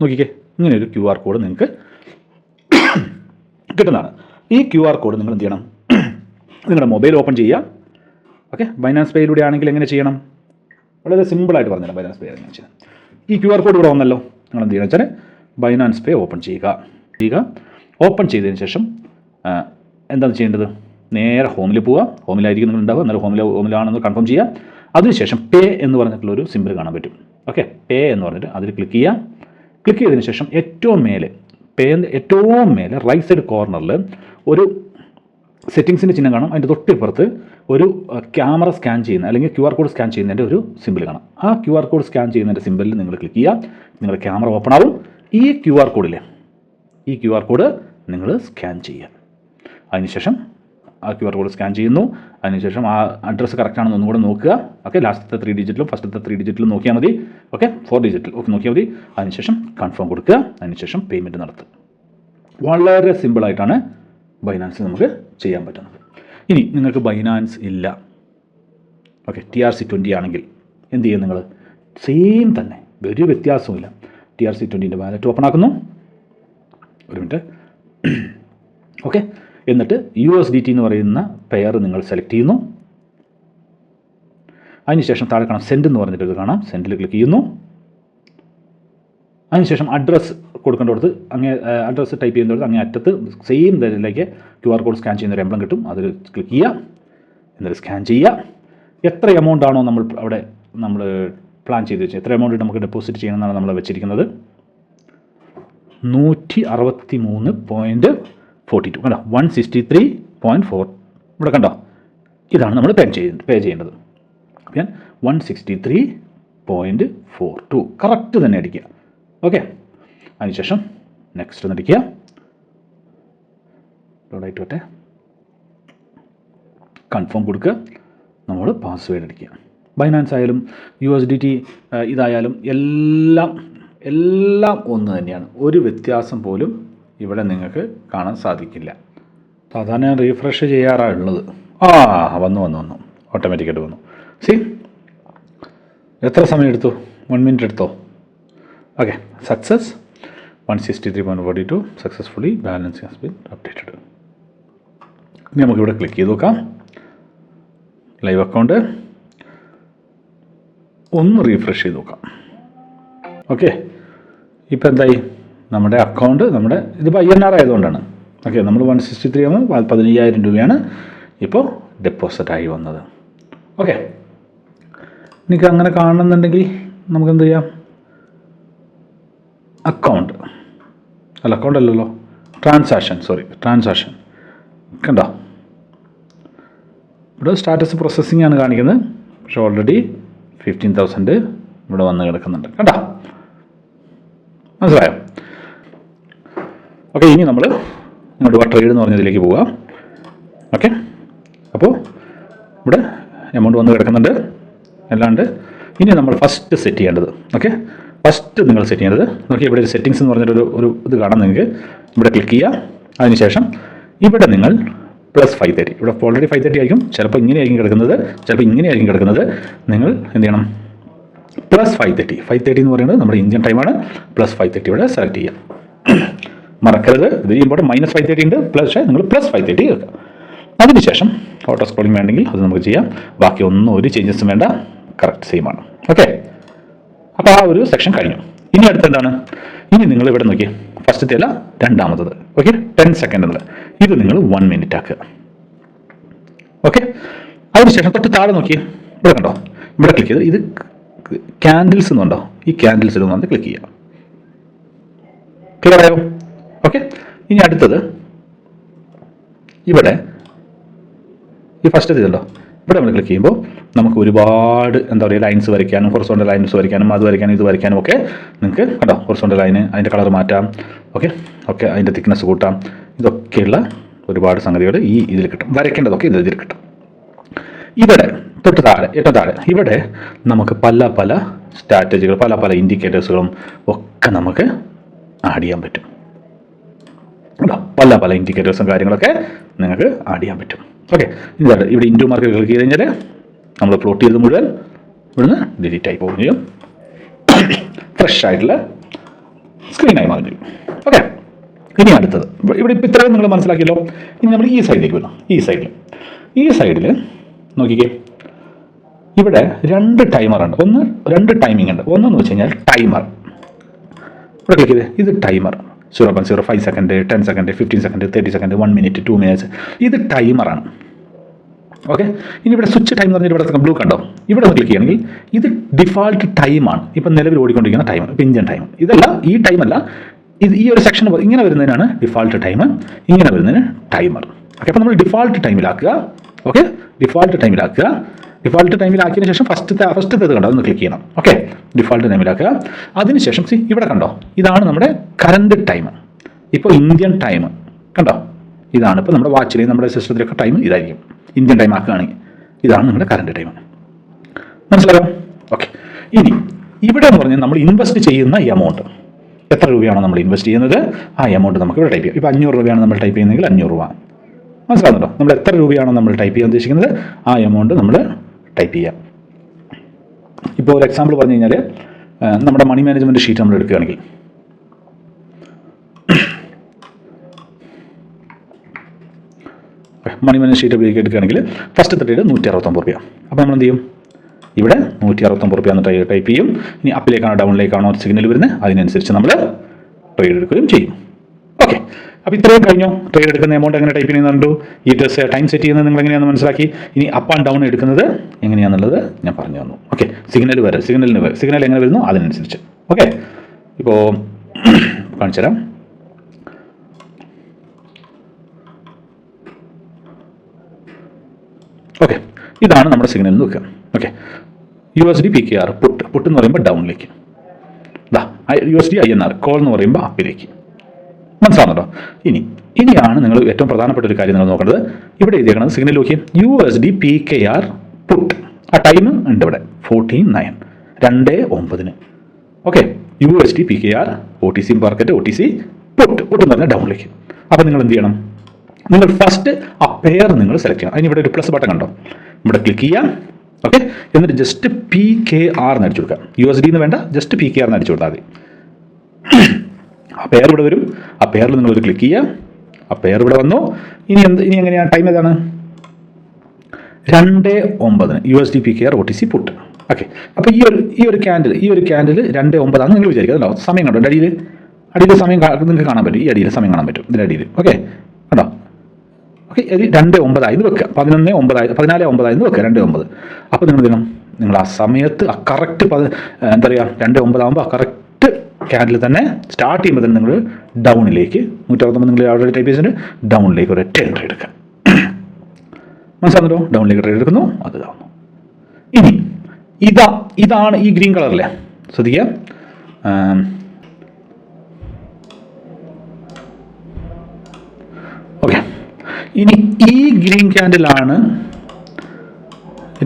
നോക്കിക്കേ, ഇങ്ങനെ ഒരു QR കോഡ് നിങ്ങൾക്ക് കിട്ടുന്നതാണ്. ഈ QR കോഡ് നിങ്ങൾ എന്ത് ചെയ്യണം, നിങ്ങളുടെ മൊബൈൽ ഓപ്പൺ ചെയ്യുക. ഓക്കെ, ബൈനാൻസ് പേയിലൂടെ ആണെങ്കിൽ എങ്ങനെ ചെയ്യണം, വളരെ സിമ്പിളായിട്ട് പറഞ്ഞുതരാം. ബൈനാൻസ് പേ എങ്ങനെ ചെയ്യണം. ഈ QR കോഡ് ഇവിടെ വന്നല്ലോ, നിങ്ങൾ എന്ത് ചെയ്യണം വെച്ചാൽ ബൈനാൻസ് പേ ഓപ്പൺ ചെയ്യുക. ഓപ്പൺ ചെയ്തതിന് ശേഷം എന്താണ് ചെയ്യേണ്ടത്, നേരെ ഹോമിൽ പോവുക. ഹോമിലായിരിക്കും നിങ്ങൾ ഉണ്ടാവുക, എന്നാലും ഹോമിലാണെന്ന് കൺഫേം ചെയ്യുക. അതിനുശേഷം പേ എന്ന് പറഞ്ഞിട്ടുള്ളൊരു സിമ്പിൾ കാണാൻ പറ്റും. ഓക്കെ, പേ എന്ന് പറഞ്ഞിട്ട് അതിൽ ക്ലിക്ക് ചെയ്യുക. ക്ലിക്ക് ചെയ്തതിന് ശേഷം ഏറ്റവും മേലെ റൈറ്റ് സൈഡ് കോർണറിൽ ഒരു സെറ്റിങ്സിൻ്റെ ചിഹ്നം കാണാം. അതിൻ്റെ തൊട്ടിപ്പുറത്ത് ഒരു ക്യാമറ സ്കാൻ ചെയ്യുന്ന അല്ലെങ്കിൽ QR കോഡ് സ്കാൻ ചെയ്യുന്നതിൻ്റെ ഒരു സിമ്പിൾ കാണാം. ആ QR കോഡ് സ്കാൻ ചെയ്യുന്നതിൻ്റെ സിമ്പിളിൽ നിങ്ങൾ ക്ലിക്ക് ചെയ്യുക. നിങ്ങളുടെ ക്യാമറ ഓപ്പൺ ആവും. ഈ QR കോഡ് നിങ്ങൾ സ്കാൻ ചെയ്യുക. അതിനുശേഷം ആ QR കോഡ് സ്കാൻ ചെയ്യുന്നു. അതിനുശേഷം ആ അഡ്രസ്സ് കറക്റ്റാണെന്ന് ഒന്നും കൂടെ നോക്കുക. ഓക്കെ, ലാസ്റ്റത്തെ 3 ഡിജിറ്റിലും ഫസ്റ്റത്തെ 3 ഡിജിറ്റിലും നോക്കിയാൽ മതി. ഓക്കെ, 4 ഡിജിറ്റിൽ ഒക്കെ നോക്കിയാൽ മതി. അതിനുശേഷം കൺഫേം കൊടുക്കുക. അതിനുശേഷം പേയ്മെൻറ്റ് നടത്തുക. വളരെ സിമ്പിളായിട്ടാണ് ബൈനാൻസ് നമുക്ക് ചെയ്യാൻ പറ്റുന്നത്. ഇനി നിങ്ങൾക്ക് ബൈനാൻസ് ഇല്ല, ഓക്കെ, TRC20 ആണെങ്കിൽ എന്ത് ചെയ്യും നിങ്ങൾ? സെയിം തന്നെ, ഒരു വ്യത്യാസവുമില്ല. TRC20ൻ്റെ വാലറ്റ് ഓപ്പൺ ആക്കുന്നു. ഒരു മിനിറ്റ്. ഓക്കെ, എന്നിട്ട് USDT എന്ന് പറയുന്ന പെയർ നിങ്ങൾ സെലക്ട് ചെയ്യുന്നു. അതിനുശേഷം താഴെ കാണാം സെൻഡ് എന്ന് പറഞ്ഞിട്ട് ഇത് കാണാം. സെൻഡിൽ ക്ലിക്ക് ചെയ്യുന്നു. അതിനുശേഷം അഡ്രസ്സ് കൊടുക്കേണ്ടടുത്ത് അഡ്രസ്സ് ടൈപ്പ് ചെയ്യുന്നിടത്ത് അങ്ങേ അറ്റത്ത് സെയിം ഇതിലേക്ക് QR കോഡ് സ്കാൻ ചെയ്യുന്ന ഒരു എംബ്ലം കിട്ടും. അതിൽ ക്ലിക്ക് ചെയ്യുക. എന്നിട്ട് സ്കാൻ ചെയ്യുക. എത്ര എമൗണ്ട് ആണോ നമ്മൾ പ്ലാൻ ചെയ്ത് വെച്ചത്, എത്ര എമൗണ്ട് നമുക്ക് ഡെപ്പോസിറ്റ് ചെയ്യണമെന്നാണ് നമ്മൾ വെച്ചിരിക്കുന്നത്? 163.42 കണ്ടോ, 163.4. ഇവിടെ കണ്ടോ, ഇതാണ് നമ്മൾ പേ ചെയ്യേണ്ടത്. ഞാൻ 163.42 കറക്റ്റ് തന്നെ അടിക്കുക. ഓക്കെ, അതിനുശേഷം നെക്സ്റ്റ് ഒന്ന് അടിക്കുക. ലോഡായിട്ട് വട്ടെ, കൺഫേം കൊടുക്കുക. നമ്മൾ പാസ്വേഡ് അടിക്കുക. ബൈനാൻസ് ആയാലും USDT ഇതായാലും എല്ലാം ഒന്ന് തന്നെയാണ്. ഒരു വ്യത്യാസം പോലും ഇവിടെ നിങ്ങൾക്ക് കാണാൻ സാധിക്കില്ല. സാധാരണ ഞാൻ റീഫ്രഷ് ചെയ്യാറാണ് ഉള്ളത്. വന്നു ഓട്ടോമാറ്റിക്കായിട്ട് വന്നു. സി, എത്ര സമയം എടുത്തു? 1 മിനിറ്റ് എടുത്തോ? Okay, success. 163.42 successfully balance has been updated. ഇനി നമുക്കിവിടെ ക്ലിക്ക് ചെയ്ത് നോക്കാം. ലൈവ് അക്കൗണ്ട് ഒന്ന് റീഫ്രഷ് ചെയ്ത് നോക്കാം. ഓക്കെ, ഇപ്പോൾ എന്തായി? നമ്മുടെ അക്കൗണ്ട് ഇതിപ്പോൾ INR ആയതുകൊണ്ടാണ്. ഓക്കെ, നമ്മൾ 163 ആകുമ്പോൾ 15,000 രൂപയാണ് ഇപ്പോൾ ഡെപ്പോസിറ്റായി വന്നത്. ഓക്കെ, എനിക്ക് അങ്ങനെ കാണണമെന്നുണ്ടെങ്കിൽ നമുക്ക് എന്ത് ചെയ്യാം? അക്കൗണ്ട് അല്ലല്ലോ, ട്രാൻസാക്ഷൻ കണ്ടോ, ഇവിടെ സ്റ്റാറ്റസ് പ്രോസസ്സിംഗ് ആണ് കാണിക്കുന്നത്. പക്ഷേ ഓൾറെഡി 15,000 ഇവിടെ വന്ന് കിടക്കുന്നുണ്ട്. കണ്ടോ, മനസ്സിലായോ? ഓക്കെ, ഇനി നമ്മൾ ഇങ്ങോട്ട് ട്രേഡ് എന്ന് പറഞ്ഞതിലേക്ക് പോവാം. ഓക്കെ, അപ്പോൾ ഇവിടെ എമൗണ്ട് വന്ന് കിടക്കുന്നുണ്ട് അല്ലാണ്ട്. ഇനി നമ്മൾ ഫസ്റ്റ് സെറ്റ് ചെയ്യേണ്ടത്, ഫസ്റ്റ് നിങ്ങൾ സെറ്റ് ചെയ്യേണ്ടത് നോക്കി, ഇവിടെ ഒരു സെറ്റിങ്സ് എന്ന് പറഞ്ഞൊരു ഇത് കാണാം നിങ്ങൾക്ക്. ഇവിടെ ക്ലിക്ക് ചെയ്യുക. അതിനുശേഷം ഇവിടെ നിങ്ങൾ +530, ഇവിടെ ഓൾറെഡി 530 ആയിരിക്കും. ചിലപ്പോൾ ഇങ്ങനെയായിരിക്കും കിടക്കുന്നത്. നിങ്ങൾ എന്ത് ചെയ്യണം? +530 എന്ന് പറയുന്നത് നമ്മുടെ ഇന്ത്യൻ ടൈമാണ്. +530 ഇവിടെ സെലക്ട് ചെയ്യുക. മറക്കരുത്, ഇത് ചെയ്യുമ്പോൾ -530 ഉണ്ട്, നിങ്ങൾ +530 വെക്കുക. അതിനുശേഷം ഓട്ടോ സ്ക്രോളിംഗ് വേണമെങ്കിൽ അത് നമുക്ക് ചെയ്യാം. ബാക്കി ഒരു ചേഞ്ചസും വേണ്ട, കറക്റ്റ് സെയിം ആണ്. ഓക്കെ, അപ്പോൾ ആ ഒരു സെക്ഷൻ കഴിഞ്ഞു. ഇനി അടുത്ത എന്താണ്? ഇനി നിങ്ങൾ ഇവിടെ നോക്കി, ഫസ്റ്റത്തെ അല്ല രണ്ടാമത്തത്. ഓക്കെ, 10 സെക്കൻഡ് എന്നുള്ളത് ഇത് നിങ്ങൾ 1 മിനിറ്റ് ആക്കുക. ഓക്കെ, അതിനുശേഷം തൊട്ട് താഴെ നോക്കി, ഇവിടെ കണ്ടോ, ഇവിടെ ക്ലിക്ക് ചെയ്ത് ഇത് ക്യാൻഡിൽസ് എന്നുണ്ടോ, ഈ ക്യാൻഡിൽസിൽ ഒന്ന് ക്ലിക്ക് ചെയ്യാം. ക്ലിയർ ആയോ? ഓക്കെ, ഇനി അടുത്തത് ഇവിടെ ഈ ഫസ്റ്റ് ഇതുണ്ടോ, ഇവിടെ നമ്മൾ ക്ലിക്ക് ചെയ്യുമ്പോൾ നമുക്ക് ഒരുപാട് ലൈൻസ് വരയ്ക്കാനും, ഹൊറിസോണ്ടൽ ലൈൻസ് വരയ്ക്കാനും, അത് വരയ്ക്കാനും, ഇത് വരയ്ക്കാനും ഒക്കെ നിങ്ങൾക്ക് കണ്ടോ, ഹൊറിസോണ്ടൽ ലൈന് അതിൻ്റെ കളർ മാറ്റാം. ഓക്കെ, അതിൻ്റെ തിക്നെസ് കൂട്ടാം. ഇതൊക്കെയുള്ള ഒരുപാട് സംഗതികൾ ഈ ഇതിൽ കിട്ടും. വരയ്ക്കേണ്ടതൊക്കെ ഇതിൽ കിട്ടും. ഇവിടെ തൊട്ട് താഴെ, ഏറ്റവും താഴെ ഇവിടെ നമുക്ക് പല സ്ട്രാറ്റജികൾ, പല ഇൻഡിക്കേറ്റേഴ്സുകളും ഒക്കെ നമുക്ക് ആഡ് ചെയ്യാൻ പറ്റും. പല ഇൻഡിക്കേറ്റേഴ്സും കാര്യങ്ങളൊക്കെ നിങ്ങൾക്ക് ആഡ് ചെയ്യാൻ പറ്റും. ഓക്കെ, ഇതാണ് ഇവിടെ ഇൻറ്റു മാർക്ക് ക്ലിക്ക് ചെയ്ത് കഴിഞ്ഞാൽ നമ്മൾ പ്ലോട്ട് ചെയ്ത് മുഴുവൻ ഇവിടുന്ന് ഡിലീറ്റ് ആയി പോകുകയും ചെയ്യും. ഫ്രഷ് ആയിട്ടുള്ള സ്ക്രീനായി മാറി. ഓക്കെ, ഇനി അടുത്തത് ഇവിടെ ഇപ്പോൾ ഇത്രയും നിങ്ങൾ മനസ്സിലാക്കിയല്ലോ. ഇനി നമ്മൾ ഈ സൈഡിലേക്ക് വരണം. ഈ സൈഡിൽ നോക്കിക്കേ, ഇവിടെ 2 ടൈമറുണ്ട്. രണ്ട് ടൈമിംഗ് ഉണ്ട്. ഒന്നെന്ന് വെച്ച് കഴിഞ്ഞാൽ ടൈമർ. ഇവിടെ ക്ലിക്ക് ചെയ്ത് ഇത് timer 0.05 second, 10 second, 15 second, 30 second, 1 minute, 2 minutes. ഇത് ടൈമറാണ്. ഓക്കെ, ഇനി ഇവിടെ സ്വിച്ച് ടൈം എന്ന് പറഞ്ഞാൽ ഇവിടെ ബ്ലൂ കണ്ടോ, ഇവിടെ ഒന്ന് ക്ലിക്ക് ചെയ്യണമെങ്കിൽ ഇത് ഡിഫാൾട്ട് ടൈമാണ്. ഇപ്പം നിലവിൽ ഓടിക്കൊണ്ടിരിക്കുന്ന ടൈം, ഇപ്പം ഇന്ത്യൻ ടൈം. ഇതല്ല, ഈ ടൈമല്ല, ഇത് ഈ ഒരു സെക്ഷൻ ഇങ്ങനെ വരുന്നതിനാണ് ഡിഫാൾട്ട് ടൈം, ഇങ്ങനെ വരുന്നതിന് ടൈമർ. ഓക്കെ, അപ്പോൾ നമ്മൾ ഡിഫാൾട്ട് ടൈമിലാക്കുക. ഓക്കെ, ഡിഫാൾട്ട് ടൈമിലാക്കിയതിന് ശേഷം ഫസ്റ്റത്തെ കണ്ടോ, അതൊന്ന് ക്ലിക്ക് ചെയ്യണം. ഓക്കെ, ഡിഫാൾട്ട് ടൈമിലാക്കുക. അതിനുശേഷം ഇവിടെ കണ്ടോ, ഇതാണ് നമ്മുടെ കറണ്ട് ടൈം. ഇപ്പോൾ ഇന്ത്യൻ ടൈം കണ്ടോ, ഇതാണ് ഇപ്പോൾ നമ്മുടെ വാച്ചിലെയും നമ്മുടെ സിസ്റ്റത്തിലൊക്കെ ടൈം ഇതായിരിക്കും. ഇന്ത്യൻ ടൈം ആക്കുകയാണെങ്കിൽ ഇതാണ് നിങ്ങളുടെ കറണ്ട് ടൈം. മനസ്സിലായോ? ഓക്കെ. ഇനി ഇവിടെ എന്ന് പറഞ്ഞാൽ നമ്മൾ ഇൻവെസ്റ്റ് ചെയ്യുന്ന ഈ എമൗണ്ട്, എത്ര രൂപയാണോ നമ്മൾ ഇൻവെസ്റ്റ് ചെയ്യുന്നത് ആ എമൗണ്ട് നമുക്ക് ഇവിടെ ടൈപ്പ് ചെയ്യാം. ഇപ്പോൾ 500 രൂപയാണ് നമ്മൾ ടൈപ്പ് ചെയ്യുന്നതെങ്കിൽ 500 രൂപ. മനസ്സിലാകുന്നുണ്ടോ? നമ്മൾ എത്ര രൂപയാണോ നമ്മൾ ടൈപ്പ് ചെയ്യാൻ ഉദ്ദേശിക്കുന്നത് ആ എമൗണ്ട് നമ്മൾ ടൈപ്പ് ചെയ്യാം. ഇപ്പോൾ ഒരു എക്സാമ്പിൾ പറഞ്ഞു കഴിഞ്ഞാൽ നമ്മുടെ മണി മാനേജ്മെൻറ്റ് ഷീറ്റ് നമ്മൾ എടുക്കുകയാണെങ്കിൽ മണി മാനേജ്മെൻറ്റ് ഷീറ്റ് എടുക്കുകയാണെങ്കിൽ ഫസ്റ്റ് ട്രേഡ് 169 രൂപ. അപ്പോൾ നമ്മൾ എന്ത് ചെയ്യും? ഇവിടെ 169 രൂപ എന്ന് ടൈപ്പ് ചെയ്യും. ഇനി അപ്പിലേക്കാണോ ഡൗണിലേക്കാണോ സിഗ്നൽ വരുന്നത് അതിനനുസരിച്ച് നമ്മൾ ട്രേഡ് എടുക്കുകയും ചെയ്യും. ഓക്കെ. അപ്പോൾ ഇത്രയും കഴിഞ്ഞു. ട്രേഡ് എടുക്കുന്ന എമൗണ്ട് എങ്ങനെ ടൈപ്പ് ചെയ്യുന്നുണ്ടോ, ഈ ടൈം സെറ്റ് ചെയ്യുന്നത് നിങ്ങൾ എങ്ങനെയാണെന്ന് മനസ്സിലാക്കി. ഇനി അപ്പ് ആൻഡ് ഡൗൺ എടുക്കുന്നത് എങ്ങനെയാണെന്നുള്ളത് ഞാൻ പറഞ്ഞു തന്നു. ഓക്കെ. സിഗ്നൽ എങ്ങനെ വരുന്നു അതിനനുസരിച്ച്. ഓക്കെ. ഇപ്പോൾ കാണിച്ചു തരാം. ഓക്കെ. ഇതാണ് നമ്മുടെ സിഗ്നൽ എന്ന് വെക്കുക. ഓക്കെ. USD PKR പുട്ട് എന്ന് പറയുമ്പോൾ ഡൗണിലേക്ക്, USD INR കോൾ എന്ന് പറയുമ്പോൾ അപ്പിലേക്ക്. മനസ്സിലാവുന്നുണ്ടോ? ഇനിയാണ് നിങ്ങൾ ഏറ്റവും പ്രധാനപ്പെട്ട ഒരു കാര്യം നിങ്ങൾ നോക്കേണ്ടത്. ഇവിടെ എഴുതിയേക്കുന്നത് സിഗ്നൽ നോക്കി USD PKR പുട്ട്. ആ ടൈം ഉണ്ട് ഇവിടെ 14:09 2:09. Okay. USD PKR OTC market OTC put എന്ന് പറഞ്ഞാൽ ഡൗണിലേക്ക്. അപ്പോൾ നിങ്ങൾ എന്ത് ചെയ്യണം? നിങ്ങൾ ഫസ്റ്റ് ആ പെയർ നിങ്ങൾ സെലക്ട് ചെയ്യണം. അതിന് ഇവിടെ ഒരു പ്ലസ് ബട്ടൺ കണ്ടോ, ഇവിടെ ക്ലിക്ക് ചെയ്യാം. ഓക്കെ. എന്നിട്ട് ജസ്റ്റ് PKR എന്ന് അടിച്ചു കൊടുക്കാം. USD എന്ന് വേണ്ട, ജസ്റ്റ് PKR എന്ന് അടിച്ചു കൊടുത്താൽ മതി. ആ പെയർ ഇവിടെ വരും. ആ പെയറിൽ നിങ്ങൾ ഒരു ക്ലിക്ക് ചെയ്യാം. ആ പെയർ ഇവിടെ വന്നു. ഇനി എങ്ങനെയാണ് ടൈം ഏതാണ്? 2:09 USD PKR OTC put. Okay. അപ്പോൾ ഈ ഒരു ക്യാൻഡിൽ 2:09 നിങ്ങൾ വിചാരിക്കുക. അതല്ലോ സമയം കണ്ടോ? അടിയിൽ സമയം നിങ്ങൾക്ക് കാണാൻ പറ്റും. ഈ അടിയിൽ സമയം കാണാൻ പറ്റും, ഇതിൻ്റെ അടിയിൽ. ഓക്കെ. കണ്ടോ? ഓക്കെ. 2:09 എന്ന് വെക്കുക. 14:09 എന്ന് വെക്കുക. 2:09. അപ്പോൾ നിങ്ങൾ ആ സമയത്ത് ആ കറക്റ്റ് എന്താ പറയുക 2:09 ആകുമ്പോൾ ആ കറക്റ്റ് ക്യാൻഡിൽ തന്നെ സ്റ്റാർട്ട് ചെയ്യുമ്പോൾ തന്നെ നിങ്ങൾ ഡൗണിലേക്ക് 169 നിങ്ങൾ ഓൾറെഡി ടൈപ്പ് ചെയ്തിട്ട് ഡൗണിലേക്ക് ഒരു ട്രേഡ് എടുക്കുക. മനസ്സിലാകുന്നല്ലോ? ഡൗണിലേക്ക് ട്രേഡ് എടുക്കുന്നു, അത് ഇതാവുന്നു. ഇനി ഇതാണ് ഈ ഗ്രീൻ കളറിലെ ശ്രദ്ധിക്കുക. ഓക്കെ. ഇനി ഈ ഗ്രീൻ ക്യാൻഡിലാണ്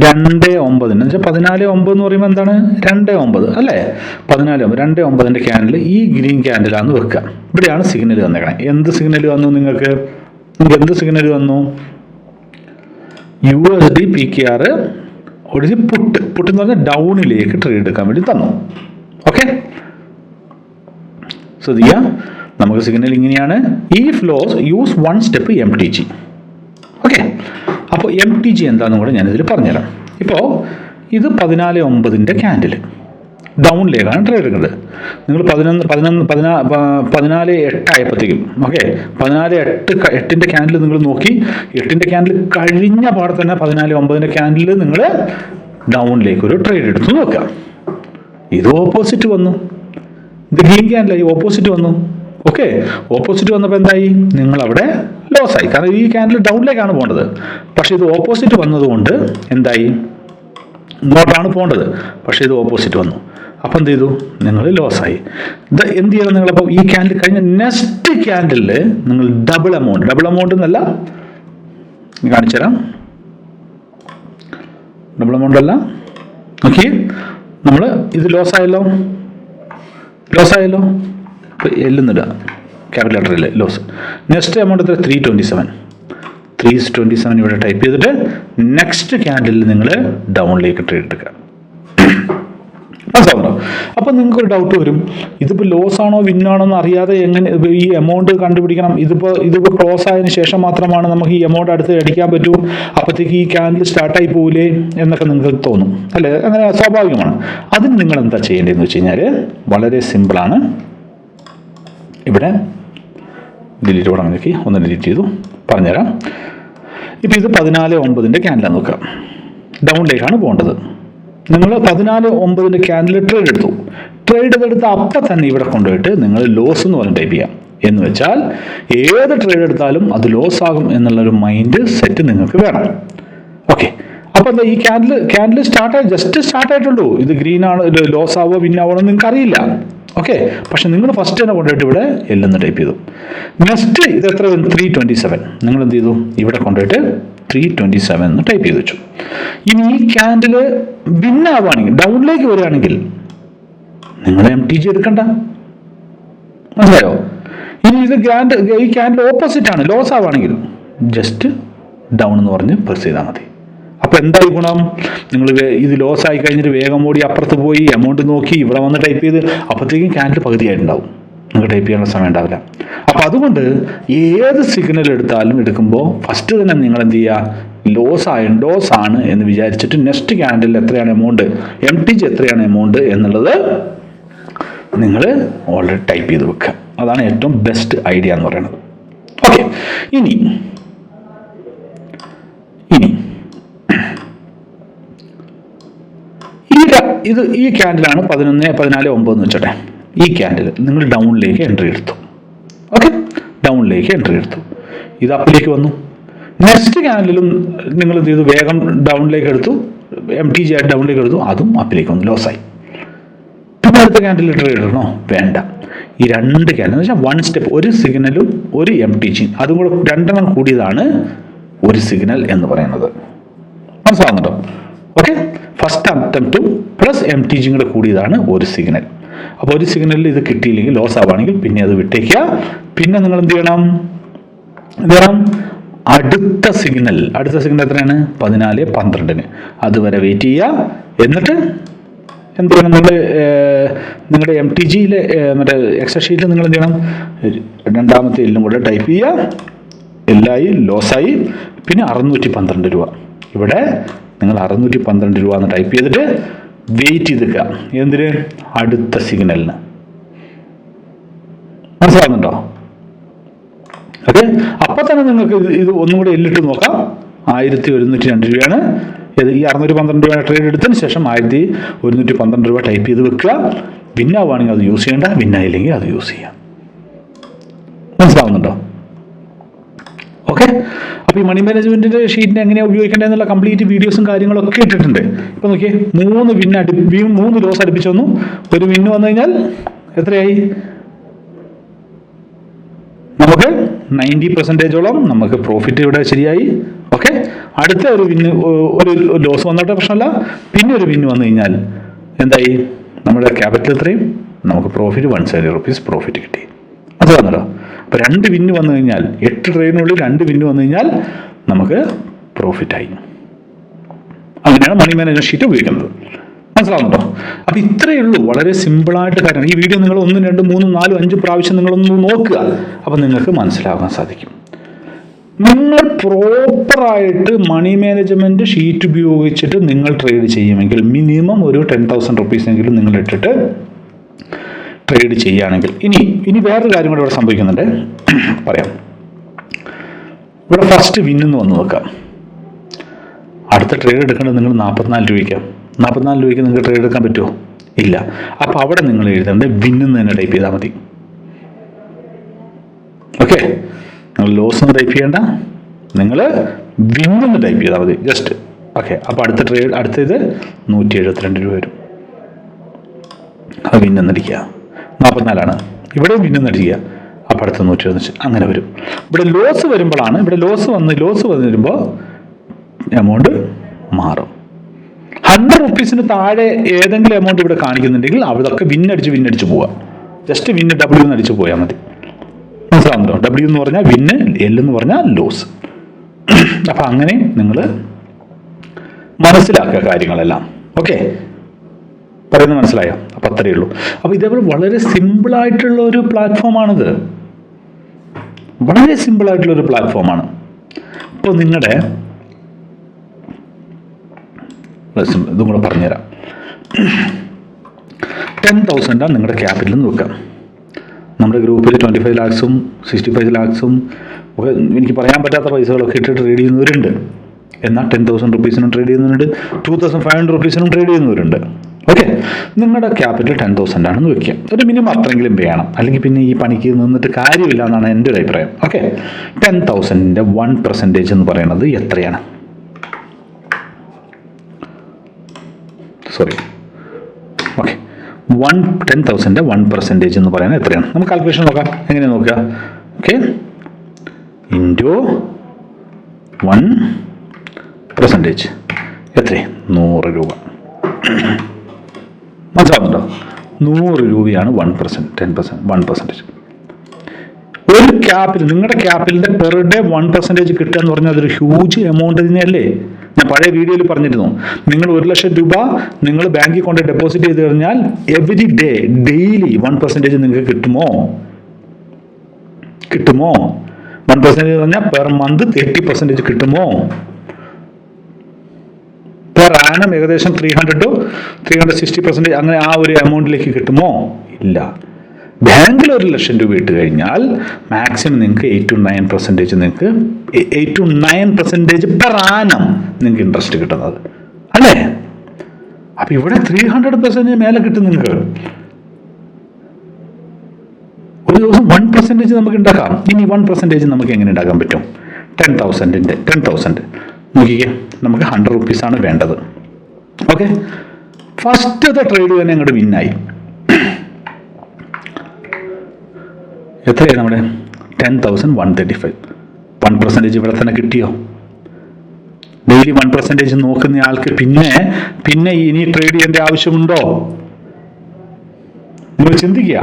2:09 എന്ന് വെച്ചാൽ 14:09 എന്ന് പറയുമ്പോൾ എന്താണ്? 2:09 അല്ലേ? 2:09 ക്യാൻഡിൽ ഈ ഗ്രീൻ ക്യാൻഡിലാന്ന് വെക്കുക. ഇവിടെയാണ് സിഗ്നൽ തന്നേക്കണേ. എന്ത് സിഗ്നൽ വന്നു നിങ്ങൾക്ക്? എന്ത് സിഗ്നൽ വന്നു? USD PKR OTC പുട്ട് എന്ന് പറഞ്ഞാൽ ഡൗണിലേക്ക് ട്രേഡ് എടുക്കാൻ വേണ്ടി തന്നു. ഓക്കെ. ശ്രദ്ധിക്കുക, നമുക്ക് സിഗ്നൽ ഇങ്ങനെയാണ്. ഈ flows use 1 step MTG. Okay. അപ്പോൾ MTG എന്താണെന്നും കൂടെ ഞാനിതിൽ പറഞ്ഞുതരാം. ഇപ്പോൾ ഇത് 14:09 ക്യാൻഡിൽ ഡൗണിലേക്കാണ് ട്രേഡ് എടുക്കുന്നത്. നിങ്ങൾ 14:08 ആയപ്പോഴത്തേക്കും ഓക്കെ 14:08 ക്യാൻഡിൽ നിങ്ങൾ നോക്കി. 8 ക്യാൻഡിൽ കഴിഞ്ഞ പാടെ തന്നെ 14:09 ക്യാൻഡിൽ നിങ്ങൾ ഡൗണിലേക്ക് ഒരു ട്രേഡ് എടുത്ത് നോക്കുക. ഇത് ഓപ്പോസിറ്റ് വന്നു. ഇത് ഗ്രീൻ ക്യാൻഡിലായി ഓപ്പോസിറ്റ് വന്നു. ഓക്കെ. ഓപ്പോസിറ്റ് വന്നപ്പോൾ എന്തായി? നിങ്ങളവിടെ ലോസായി. കാരണം ഈ ക്യാൻഡിൽ ഡൗണിലേക്കാണ് പോകേണ്ടത്. പക്ഷേ ഇത് ഓപ്പോസിറ്റ് വന്നതുകൊണ്ട് എന്തായി? ഇങ്ങോട്ടാണ് പോകേണ്ടത്, പക്ഷേ ഇത് ഓപ്പോസിറ്റ് വന്നു. അപ്പം എന്ത് ചെയ്തു? നിങ്ങൾ ലോസായി. ഇത് എന്ത് ചെയ്യണം? നിങ്ങളപ്പോൾ ഈ ക്യാൻഡിൽ കഴിഞ്ഞ നെക്സ്റ്റ് ക്യാൻഡിലിൽ നിങ്ങൾ ഡബിൾ എമൗണ്ട് എന്നല്ല കാണിച്ചു തരാം. ഡബിൾ എമൗണ്ട് അല്ല. ഓക്കെ. നമ്മൾ ഇത് ലോസായല്ലോ. അപ്പോൾ എല്ലുന്നിടുക ക്യാപിറ്റൽ ലെറ്ററിൽ ലോസ്. നെക്സ്റ്റ് എമൗണ്ട് എത്ര? 327 ഇവിടെ ടൈപ്പ് ചെയ്തിട്ട് നെക്സ്റ്റ് ക്യാൻഡിൽ നിങ്ങൾ ഡൗണിലേക്ക് ട്രേഡ് എടുക്കുക. മനസ്സിലാവുന്നുണ്ടോ? അപ്പോൾ നിങ്ങൾക്കൊരു ഡൗട്ട് വരും, ഇതിപ്പോൾ ലോസ് ആണോ വിന്നാണോ എന്ന് അറിയാതെ എങ്ങനെ ഈ എമൗണ്ട് കണ്ടുപിടിക്കണം? ഇതിപ്പോൾ ക്ലോസ് ആയതിനു ശേഷം മാത്രമാണ് നമുക്ക് ഈ എമൗണ്ട് അടുത്ത് അടിക്കാൻ പറ്റൂ. അപ്പോഴത്തേക്ക് ഈ ക്യാൻഡിൽ സ്റ്റാർട്ടായി പോകില്ലേ എന്നൊക്കെ നിങ്ങൾക്ക് തോന്നും അല്ലേ? അങ്ങനെ സ്വാഭാവികമാണ്. അതിന് നിങ്ങൾ എന്താ ചെയ്യേണ്ടതെന്ന് വെച്ച് കഴിഞ്ഞാൽ വളരെ സിമ്പിളാണ്. ഇവിടെ ഡിലീറ്റ് കൂടെ നോക്കി ഒന്ന് ഡിലീറ്റ് ചെയ്തു പറഞ്ഞുതരാം. ഇപ്പോൾ ഇത് 14:09 ക്യാൻഡിലാണ് നോക്കുക. ഡൗണിലേക്കാണ് പോകേണ്ടത്. നിങ്ങൾ 14:09 ക്യാൻഡിൽ ട്രേഡ് എടുത്ത് അപ്പം തന്നെ ഇവിടെ കൊണ്ടുപോയിട്ട് നിങ്ങൾ ലോസ് എന്ന് പറഞ്ഞ് ടൈപ്പ് ചെയ്യാം. എന്ന് വെച്ചാൽ ഏത് ട്രേഡ് എടുത്താലും അത് ലോസ് ആകും എന്നുള്ളൊരു മൈൻഡ് സെറ്റ് നിങ്ങൾക്ക് വേണം. ഓക്കെ. അപ്പോൾ എന്താ ഈ ക്യാൻഡിൽ ജസ്റ്റ് സ്റ്റാർട്ട് ആയിട്ടുള്ളൂ. ഇത് ഗ്രീൻ ആണ്, ലോസ് ആവോ വിൻ ആവോ എന്ന് നിങ്ങൾക്ക് അറിയില്ല. ഓക്കെ. പക്ഷെ നിങ്ങൾ ഫസ്റ്റ് തന്നെ കൊണ്ടുപോയിട്ട് ഇവിടെ എല്ലെന്ന് ടൈപ്പ് ചെയ്തു. നെക്സ്റ്റ് ഇത് എത്ര 327. നിങ്ങൾ എന്ത് ചെയ്തു? ഇവിടെ കൊണ്ടുപോയിട്ട് 327 എന്ന് ടൈപ്പ് ചെയ്ത് വെച്ചു. ഇനി ഈ ക്യാൻഡിൽ വിന്നാവുകയാണെങ്കിൽ, ഡൗണിലേക്ക് വരികയാണെങ്കിൽ നിങ്ങൾ MTG എടുക്കണ്ട. മനസ്സിലായോ? ഇനി ഇത് ഈ ക്യാൻഡിൽ ഓപ്പോസിറ്റ് ആണ്, ലോസ് ആവുകയാണെങ്കിൽ ജസ്റ്റ് ഡൗൺ എന്ന് പറഞ്ഞ് പ്രസ് ചെയ്താൽ മതി. അപ്പോൾ എന്തായി ഗുണം? നിങ്ങൾ ഇത് ലോസ് ആയി കഴിഞ്ഞിട്ട് വേഗം ഓടി അപ്പുറത്ത് പോയി എമൗണ്ട് നോക്കി ഇവിടെ വന്ന് ടൈപ്പ് ചെയ്ത് അപ്പോഴത്തേക്കും ക്യാൻഡിൽ പകുതിയായിട്ടുണ്ടാവും, നിങ്ങൾക്ക് ടൈപ്പ് ചെയ്യാനുള്ള സമയം ഉണ്ടാവില്ല. അപ്പോൾ അതുകൊണ്ട് ഏത് സിഗ്നൽ എടുക്കുമ്പോൾ ഫസ്റ്റ് തന്നെ നിങ്ങൾ എന്ത് ചെയ്യുക? ലോസ് ആണ് എന്ന് വിചാരിച്ചിട്ട് നെക്സ്റ്റ് ക്യാൻഡിൽ എത്രയാണ് എമൗണ്ട്, MTG എത്രയാണ് എമൗണ്ട് എന്നുള്ളത് നിങ്ങൾ ഓൾറെഡി ടൈപ്പ് ചെയ്ത് വെക്കുക. അതാണ് ഏറ്റവും ബെസ്റ്റ് ഐഡിയ എന്ന് പറയുന്നത്. ഓക്കെ. ഇനി ഈ ക്യാൻഡിലാണ് 11-14-9 എന്ന് വെച്ചോട്ടെ. ഈ ക്യാൻഡിൽ നിങ്ങൾ ഡൗണിലേക്ക് എൻട്രി എടുത്തു. ഓക്കെ, ഡൗണിലേക്ക് എൻട്രി എടുത്തു. ഇത് അപ്പിലേക്ക് വന്നു. നെക്സ്റ്റ് ക്യാൻഡിലും നിങ്ങൾ എന്ത് ചെയ്തു? വേഗം ഡൗണിലേക്ക് എടുത്തു, MTG ആയിട്ട് ഡൗണിലേക്ക് എടുത്തു, അതും അപ്പിലേക്ക് വന്നു, ലോസായി. പിന്നെ അടുത്ത ക്യാൻഡിൽ എൻട്രി ഇടണോ? വേണ്ട. ഈ രണ്ട് ക്യാൻഡിൽ എന്ന് വെച്ചാൽ 1 സ്റ്റെപ്പ്, ഒരു സിഗ്നലും ഒരു MTG, അതും കൂടെ 2 കൂടിയതാണ് ഒരു സിഗ്നൽ എന്ന് പറയുന്നത്. മനസ്സിലാവുന്നുണ്ടോ? ഓക്കെ. ഫസ്റ്റ് അറ്റംപ്റ്റും പ്ലസ് MTG കൂടെ കൂടിയതാണ് ഒരു സിഗ്നൽ. അപ്പോൾ ഒരു സിഗ്നലിൽ ഇത് കിട്ടിയില്ലെങ്കിൽ, ലോസ് ആവുകയാണെങ്കിൽ പിന്നെ അത് വിട്ടേക്കുക. പിന്നെ നിങ്ങൾ എന്ത് ചെയ്യണം? അടുത്ത സിഗ്നൽ എത്രയാണ്? 14-12. അതുവരെ വെയിറ്റ് ചെയ്യുക. എന്നിട്ട് എന്ത് ചെയ്യണം? നിങ്ങളുടെ MTGയിലെ മറ്റേ എക്സൽ ഷീറ്റിൽ നിങ്ങൾ എന്ത് ചെയ്യണം? രണ്ടാമത്തെ എല്ലും കൂടെ ടൈപ്പ് ചെയ്യുക. എല്ലായി, ലോസായി. പിന്നെ 612 രൂപ. ഇവിടെ നിങ്ങൾ 612 രൂപ എന്ന് ടൈപ്പ് ചെയ്തിട്ട് വെയിറ്റ് ചെയ്ത് നിൽക്കുക. എന്തിന്? അടുത്ത സിഗ്നലിന്. മനസ്സിലാവുന്നുണ്ടോ? ഓക്കെ. അപ്പം തന്നെ നിങ്ങൾക്ക് ഇത് ഒന്നും കൂടെ എല്ലിട്ട് നോക്കാം. 1102 രൂപയാണ്. ഈ 612 രൂപ ട്രേഡ് എടുത്തതിന് ശേഷം 1112 രൂപ ടൈപ്പ് ചെയ്ത് വെക്കുക. വിന്നാവുകയാണെങ്കിൽ അത് യൂസ് ചെയ്യേണ്ട, വിന്നായില്ലെങ്കിൽ അത് യൂസ് ചെയ്യാം. മനസ്സിലാവുന്നുണ്ടോ? ഓക്കെ. അപ്പോൾ ഈ മണി മാനേജ്മെൻറ്റിൻ്റെ ഷീറ്റിനെ എങ്ങനെയാണ് ഉപയോഗിക്കേണ്ടതെന്നുള്ള കംപ്ലീറ്റ് വീഡിയോസും കാര്യങ്ങളൊക്കെ ഇട്ടിട്ടുണ്ട്. ഇപ്പോൾ നോക്കിയേ, 3 ലോസ് അടുപ്പിച്ച് വന്നു. ഒരു വിന്ന് വന്നു കഴിഞ്ഞാൽ എത്രയായി? നമുക്ക് 90% നമുക്ക് പ്രോഫിറ്റ് ഇവിടെ ശരിയായി. ഓക്കെ. അടുത്ത ഒരു വിന്ന്, ഒരു ലോസ് വന്നിട്ട് പ്രശ്നമല്ല. പിന്നെ ഒരു വിന്ന് വന്നു കഴിഞ്ഞാൽ എന്തായി? നമ്മുടെ ക്യാപിറ്റൽ എത്രയും നമുക്ക് പ്രോഫിറ്റ് 170 rupees പ്രോഫിറ്റ് കിട്ടി. അത് വന്നല്ലോ. അപ്പോൾ 2 വിന്ന് വന്നു കഴിഞ്ഞാൽ, 8 ട്രേഡിനുള്ളിൽ 2 വിന്ന് വന്നു കഴിഞ്ഞാൽ നമുക്ക് പ്രോഫിറ്റായി. അങ്ങനെയാണ് മണി മാനേജ്മെന്റ് ഷീറ്റ് ഉപയോഗിക്കുന്നത്. മനസ്സിലാവുന്നുണ്ടോ? അപ്പോൾ ഇത്രയേ ഉള്ളൂ, വളരെ സിമ്പിളായിട്ട് കാര്യമാണ്. ഈ വീഡിയോ നിങ്ങൾ 1, 2, 3, 4, 5 പ്രാവശ്യം നിങ്ങളൊന്ന് നോക്കുക. അപ്പോൾ നിങ്ങൾക്ക് മനസ്സിലാക്കാൻ സാധിക്കും. നിങ്ങൾ പ്രോപ്പറായിട്ട് മണി മാനേജ്മെന്റ് ഷീറ്റ് ഉപയോഗിച്ചിട്ട് നിങ്ങൾ ട്രേഡ് ചെയ്യുമെങ്കിൽ മിനിമം ഒരു 10,000 rupees എങ്കിലും നിങ്ങൾ ഇട്ടിട്ട് ട്രേഡ് ചെയ്യുകയാണെങ്കിൽ. ഇനി വേറൊരു കാര്യം കൂടെ ഇവിടെ സംഭവിക്കുന്നുണ്ട്, പറയാം. ഇവിടെ ഫസ്റ്റ് വിന്നെന്ന് വന്ന് നോക്കാം. അടുത്ത ട്രേഡ് എടുക്കേണ്ടത് നിങ്ങൾ 44 രൂപയ്ക്ക്. 44 രൂപയ്ക്ക് നിങ്ങൾക്ക് ട്രേഡ് എടുക്കാൻ പറ്റുമോ? ഇല്ല. അപ്പോൾ അവിടെ നിങ്ങൾ എഴുതേണ്ടത് വിന്നെന്ന് തന്നെ ടൈപ്പ് ചെയ്താൽ മതി. ഓക്കെ. നിങ്ങൾ ലോസ് എന്ന് ടൈപ്പ് ചെയ്യേണ്ട, നിങ്ങൾ വിന്നെന്ന് ടൈപ്പ് ചെയ്താൽ മതി ജസ്റ്റ്. ഓക്കെ. അപ്പോൾ അടുത്തത് 172 രൂപ വരും. അത് വിന്നെന്നടിക്കുക. 44 ഇവിടെയും വിന്നെന്നടിക്കുക. അപ്പോൾ അടുത്ത 175 അങ്ങനെ വരും. ഇവിടെ ലോസ് വരുമ്പോഴാണ്, ഇവിടെ ലോസ് വന്ന് വരുമ്പോൾ എമൗണ്ട് മാറും. 100 rupeesന് താഴെ ഏതെങ്കിലും എമൗണ്ട് ഇവിടെ കാണിക്കുന്നുണ്ടെങ്കിൽ അവിടെയൊക്കെ വിന്നടിച്ച് പോവുക. ജസ്റ്റ് വിന്ന് W എന്ന് അടിച്ച് പോയാൽ മതി. മനസ്സിലാവുന്നുണ്ടോ? W എന്ന് പറഞ്ഞാൽ വിന്ന്, L എന്ന് പറഞ്ഞാൽ ലോസ്. അപ്പം അങ്ങനെ നിങ്ങൾ മനസ്സിലാക്കുക കാര്യങ്ങളെല്ലാം. ഓക്കെ, പറയുന്നത് മനസ്സിലായോ? അപ്പം അത്രയേ ഉള്ളൂ. അപ്പോൾ ഇതേപോലെ വളരെ സിമ്പിളായിട്ടുള്ള ഒരു പ്ലാറ്റ്ഫോമാണിത്. വളരെ സിമ്പിളായിട്ടുള്ളൊരു പ്ലാറ്റ്ഫോമാണ്. ഇപ്പോൾ നിങ്ങളുടെ ഇതും കൂടെ പറഞ്ഞുതരാം. 10,000 നിങ്ങളുടെ ക്യാപിറ്റൽ എന്ന് വെക്കാം. നമ്മുടെ ഗ്രൂപ്പിൽ 25 lakhs 65 lakhs ഒക്കെ എനിക്ക് പറയാൻ പറ്റാത്ത പൈസകളൊക്കെ ഇട്ട് ട്രേഡ് ചെയ്യുന്നവരുണ്ട്. എന്നാൽ 10,000 rupeesനും ട്രേഡ് ചെയ്യുന്നവരുണ്ട്, 2,500 rupeesനും ട്രേഡ് ചെയ്യുന്നവരുണ്ട്. ഓക്കെ, നിങ്ങളുടെ ക്യാപിറ്റൽ 10,000 ആണെന്ന് വെക്കുക. ഒരു മിനിമം അത്രയെങ്കിലും വേണം, അല്ലെങ്കിൽ പിന്നെ ഈ പണിക്ക് നിന്നിട്ട് കാര്യമില്ല എന്നാണ് എൻ്റെ ഒരു അഭിപ്രായം. ഓക്കെ, 10,000ൻ്റെ 1% എന്ന് പറയുന്നത് എത്രയാണ്? ഓക്കെ, 10,000 1% എന്ന് പറയുന്നത് എത്രയാണ്? നമുക്ക് കാൽക്കുലേഷൻ നോക്കാം. എങ്ങനെ നോക്കുക? ഓക്കെ, ഇൻറ്റു 1% എത്ര? 100 രൂപ. മനസ്സിലാവുന്നുണ്ടോ? 100 രൂപയാണ് 1%, 10%, 1%. ഒരു ക്യാപിറ്റൽ, നിങ്ങളുടെ ക്യാപിറ്റലിന്റെ പെർ ഡേ 1% കിട്ടുക എന്ന് പറഞ്ഞാൽ അതൊരു ഹ്യൂജ് എമൗണ്ട് തന്നെയല്ലേ? ഞാൻ പഴയ വീഡിയോയിൽ പറഞ്ഞിരുന്നു, നിങ്ങൾ 1,00,000 രൂപ നിങ്ങൾ ബാങ്കിൽ കൊണ്ട് ഡെപ്പോസിറ്റ് ചെയ്ത് കഴിഞ്ഞാൽ എവറി ഡേ ഡെയിലി 1% നിങ്ങൾക്ക് കിട്ടുമോ? 1% എന്ന് പറഞ്ഞാൽ പെർ മന്ത് 30% കിട്ടുമോ? പെർ ആനം ഏകദേശം 300 to 360% അങ്ങനെ ആ ഒരു എമൗണ്ടിലേക്ക് കിട്ടുമോ? ഇല്ല. ബാങ്കിൽ 1,00,000 രൂപ ഇട്ട് കഴിഞ്ഞാൽ മാക്സിമം നിങ്ങൾക്ക് 8 to 9% നിങ്ങൾക്ക് 8 to 9% പെർ ആനം നിങ്ങൾക്ക് ഇൻട്രസ്റ്റ് കിട്ടുന്നത് അല്ലേ? അപ്പൊ ഇവിടെ 300% മേലെ കിട്ടും നിങ്ങൾക്ക്. ഒരു ദിവസം 1% നമുക്ക് ഉണ്ടാക്കാം. ഇനി 1% നമുക്ക് എങ്ങനെ ഉണ്ടാക്കാൻ പറ്റും? 10,000 നോക്കിക്കേ, നമുക്ക് 100 റുപ്പീസാണ് വേണ്ടത്. ഓക്കെ, ഫസ്റ്റത്തെ ട്രേഡ് തന്നെ അങ്ങോട്ട് വിന്നായി. എത്രയായി നമ്മുടെ? 10,135. 1% ഇവിടെ തന്നെ കിട്ടിയോ? ഡെയിലി 1% നോക്കുന്ന ആൾക്ക് പിന്നെ ഇനി ട്രേഡ് ചെയ്യേണ്ട ആവശ്യമുണ്ടോ? നിങ്ങൾ ചിന്തിക്കുക.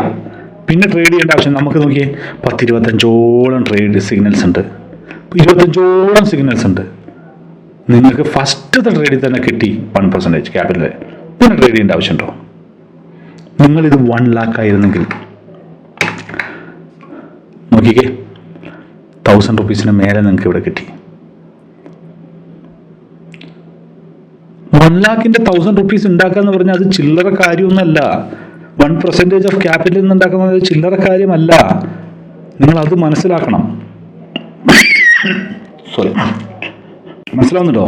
പിന്നെ ട്രേഡ് ചെയ്യേണ്ട ആവശ്യം നമുക്ക് നോക്കിയേ, 10-25ഓളം ട്രേഡ് സിഗ്നൽസ് ഉണ്ട്. 25ഓളം സിഗ്നൽസ് ഉണ്ട്. നിങ്ങൾക്ക് ഫസ്റ്റത്തെ ട്രേഡിൽ തന്നെ കിട്ടി 1% ക്യാപിറ്റൽ. പിന്നെ ട്രേഡ് ചെയ്യേണ്ട ആവശ്യമുണ്ടോ? നിങ്ങളിത് 1 lakh ആയിരുന്നെങ്കിൽ നോക്കിക്കേ, 1,000 റുപ്പീസിന് മേലെ നിങ്ങൾക്ക് ഇവിടെ കിട്ടി. 1 lakhന്റെ 1,000 റുപ്പീസ് ഉണ്ടാക്കുക എന്ന് പറഞ്ഞാൽ അത് ചില്ലറ കാര്യമൊന്നുമല്ല. 1% ഓഫ് ക്യാപിറ്റലിൽ നിന്ന് ഉണ്ടാക്കുന്നത് ചില്ലറ കാര്യമല്ല. നിങ്ങൾ അത് മനസ്സിലാക്കണം. മനസ്സിലാവുന്നുണ്ടോ?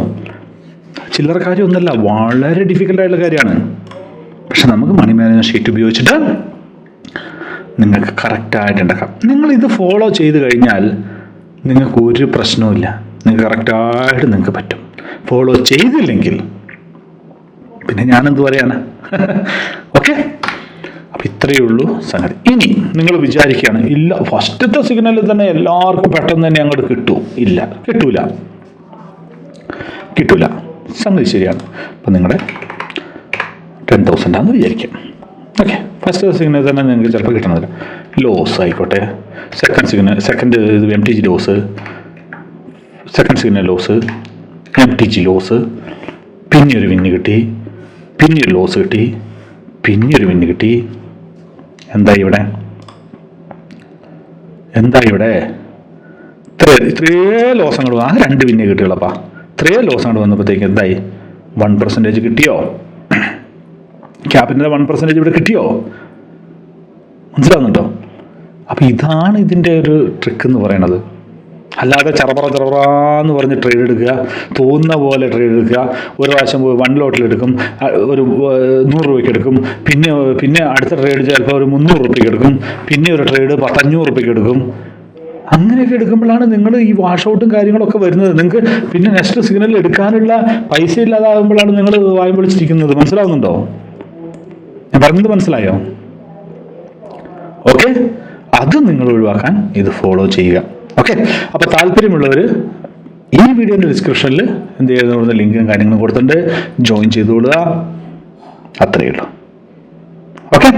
ചില്ലറ കാര്യമൊന്നുമല്ല, വളരെ ഡിഫിക്കൽട്ട് ആയിട്ടുള്ള കാര്യമാണ്. പക്ഷെ നമുക്ക് മണി മാനേജ്മെന്റ് ഷീറ്റ് ഉപയോഗിച്ചിട്ട് നിങ്ങൾക്ക് കറക്റ്റായിട്ട് ഉണ്ടാക്കാം. നിങ്ങൾ ഇത് ഫോളോ ചെയ്ത് കഴിഞ്ഞാൽ നിങ്ങൾക്ക് ഒരു പ്രശ്നവുമില്ല. നിങ്ങൾക്ക് കറക്റ്റായിട്ട് നിങ്ങൾക്ക് പറ്റും. ഫോളോ ചെയ്തില്ലെങ്കിൽ പിന്നെ ഞാനെന്ത് പറയാനാ? ഓക്കെ, അപ്പം ഇത്രയേ ഉള്ളൂ സംഗതി. ഇനി നിങ്ങൾ വിചാരിക്കുകയാണ്, ഇല്ല ഫസ്റ്റത്തെ സിഗ്നലിൽ തന്നെ എല്ലാവർക്കും പെട്ടെന്ന് തന്നെ അങ്ങോട്ട് കിട്ടും. ഇല്ല, കിട്ടൂല. സംഗതി ശരിയാണ്. അപ്പം നിങ്ങളുടെ 10,000 ആണെന്ന് വിചാരിക്കാം. ഓക്കെ, ഫസ്റ്റ് സിഗ്നൽ തന്നെ നിങ്ങൾക്ക് ചിലപ്പോൾ കിട്ടണമെന്നില്ല. ലോസ് ആയിക്കോട്ടെ, second MTG loss, second signal loss, MTG loss, പിന്നെ ഒരു വിന്ന് കിട്ടി, പിന്നെ ഒരു ലോസ് കിട്ടി, പിന്നെ ഒരു വിന്ന് കിട്ടി. എന്തായി ഇവിടെ? ഇത്രയേ ലോസ് അങ്ങോട്ട് ആ 2 വിന്നേ കിട്ടിയുള്ളപ്പാ. ഇത്രയേ ലോസ് അങ്ങോട്ട് വന്നപ്പോഴത്തേക്ക് എന്തായി? 1% കിട്ടിയോ? ക്യാപിറ്റലിന്റെ 1% ഇവിടെ കിട്ടിയോ? മനസ്സിലാവുന്നുണ്ടോ? അപ്പം ഇതാണ് ഇതിൻ്റെ ഒരു ട്രിക്ക് എന്ന് പറയുന്നത്. അല്ലാതെ ചെറപറാന്ന് പറഞ്ഞ് ട്രേഡ് എടുക്കുക, തോന്നുന്ന പോലെ ട്രേഡ് എടുക്കുക. ഒരു പ്രാവശ്യം 1 ലോട്ടിൽ എടുക്കും, ഒരു 100 രൂപയ്ക്ക് എടുക്കും, പിന്നെ അടുത്ത ട്രേഡ് ചിലപ്പോൾ ഒരു 300 രൂപയ്ക്ക് എടുക്കും, പിന്നെ ഒരു ട്രേഡ് 500 രൂപയ്ക്ക് എടുക്കും. അങ്ങനെയൊക്കെ എടുക്കുമ്പോഴാണ് നിങ്ങൾ ഈ വാഷ് ഔട്ടും കാര്യങ്ങളൊക്കെ വരുന്നത്. നിങ്ങൾക്ക് പിന്നെ നെക്സ്റ്റ് സിഗ്നൽ എടുക്കാനുള്ള പൈസ ഇല്ലാതാകുമ്പോഴാണ് നിങ്ങൾ വായും പൊളിച്ചിരിക്കുന്നത്. മനസ്സിലാവുന്നുണ്ടോ? ഞാൻ പറഞ്ഞത് മനസ്സിലായോ? ഓക്കെ, അത് നിങ്ങൾ ഒഴിവാക്കാൻ ഇത് ഫോളോ ചെയ്യുക. ഓക്കെ, അപ്പോൾ താല്പര്യമുള്ളവർ ഈ വീഡിയോൻ്റെ ഡിസ്ക്രിപ്ഷനിൽ എന്ത് ചെയ്യുന്ന ലിങ്കും കാര്യങ്ങളും കൊടുത്തിട്ടുണ്ട്, ജോയിൻ ചെയ്തുകൊള്ളുക. അത്രയേ ഉള്ളൂ. ഓക്കെ.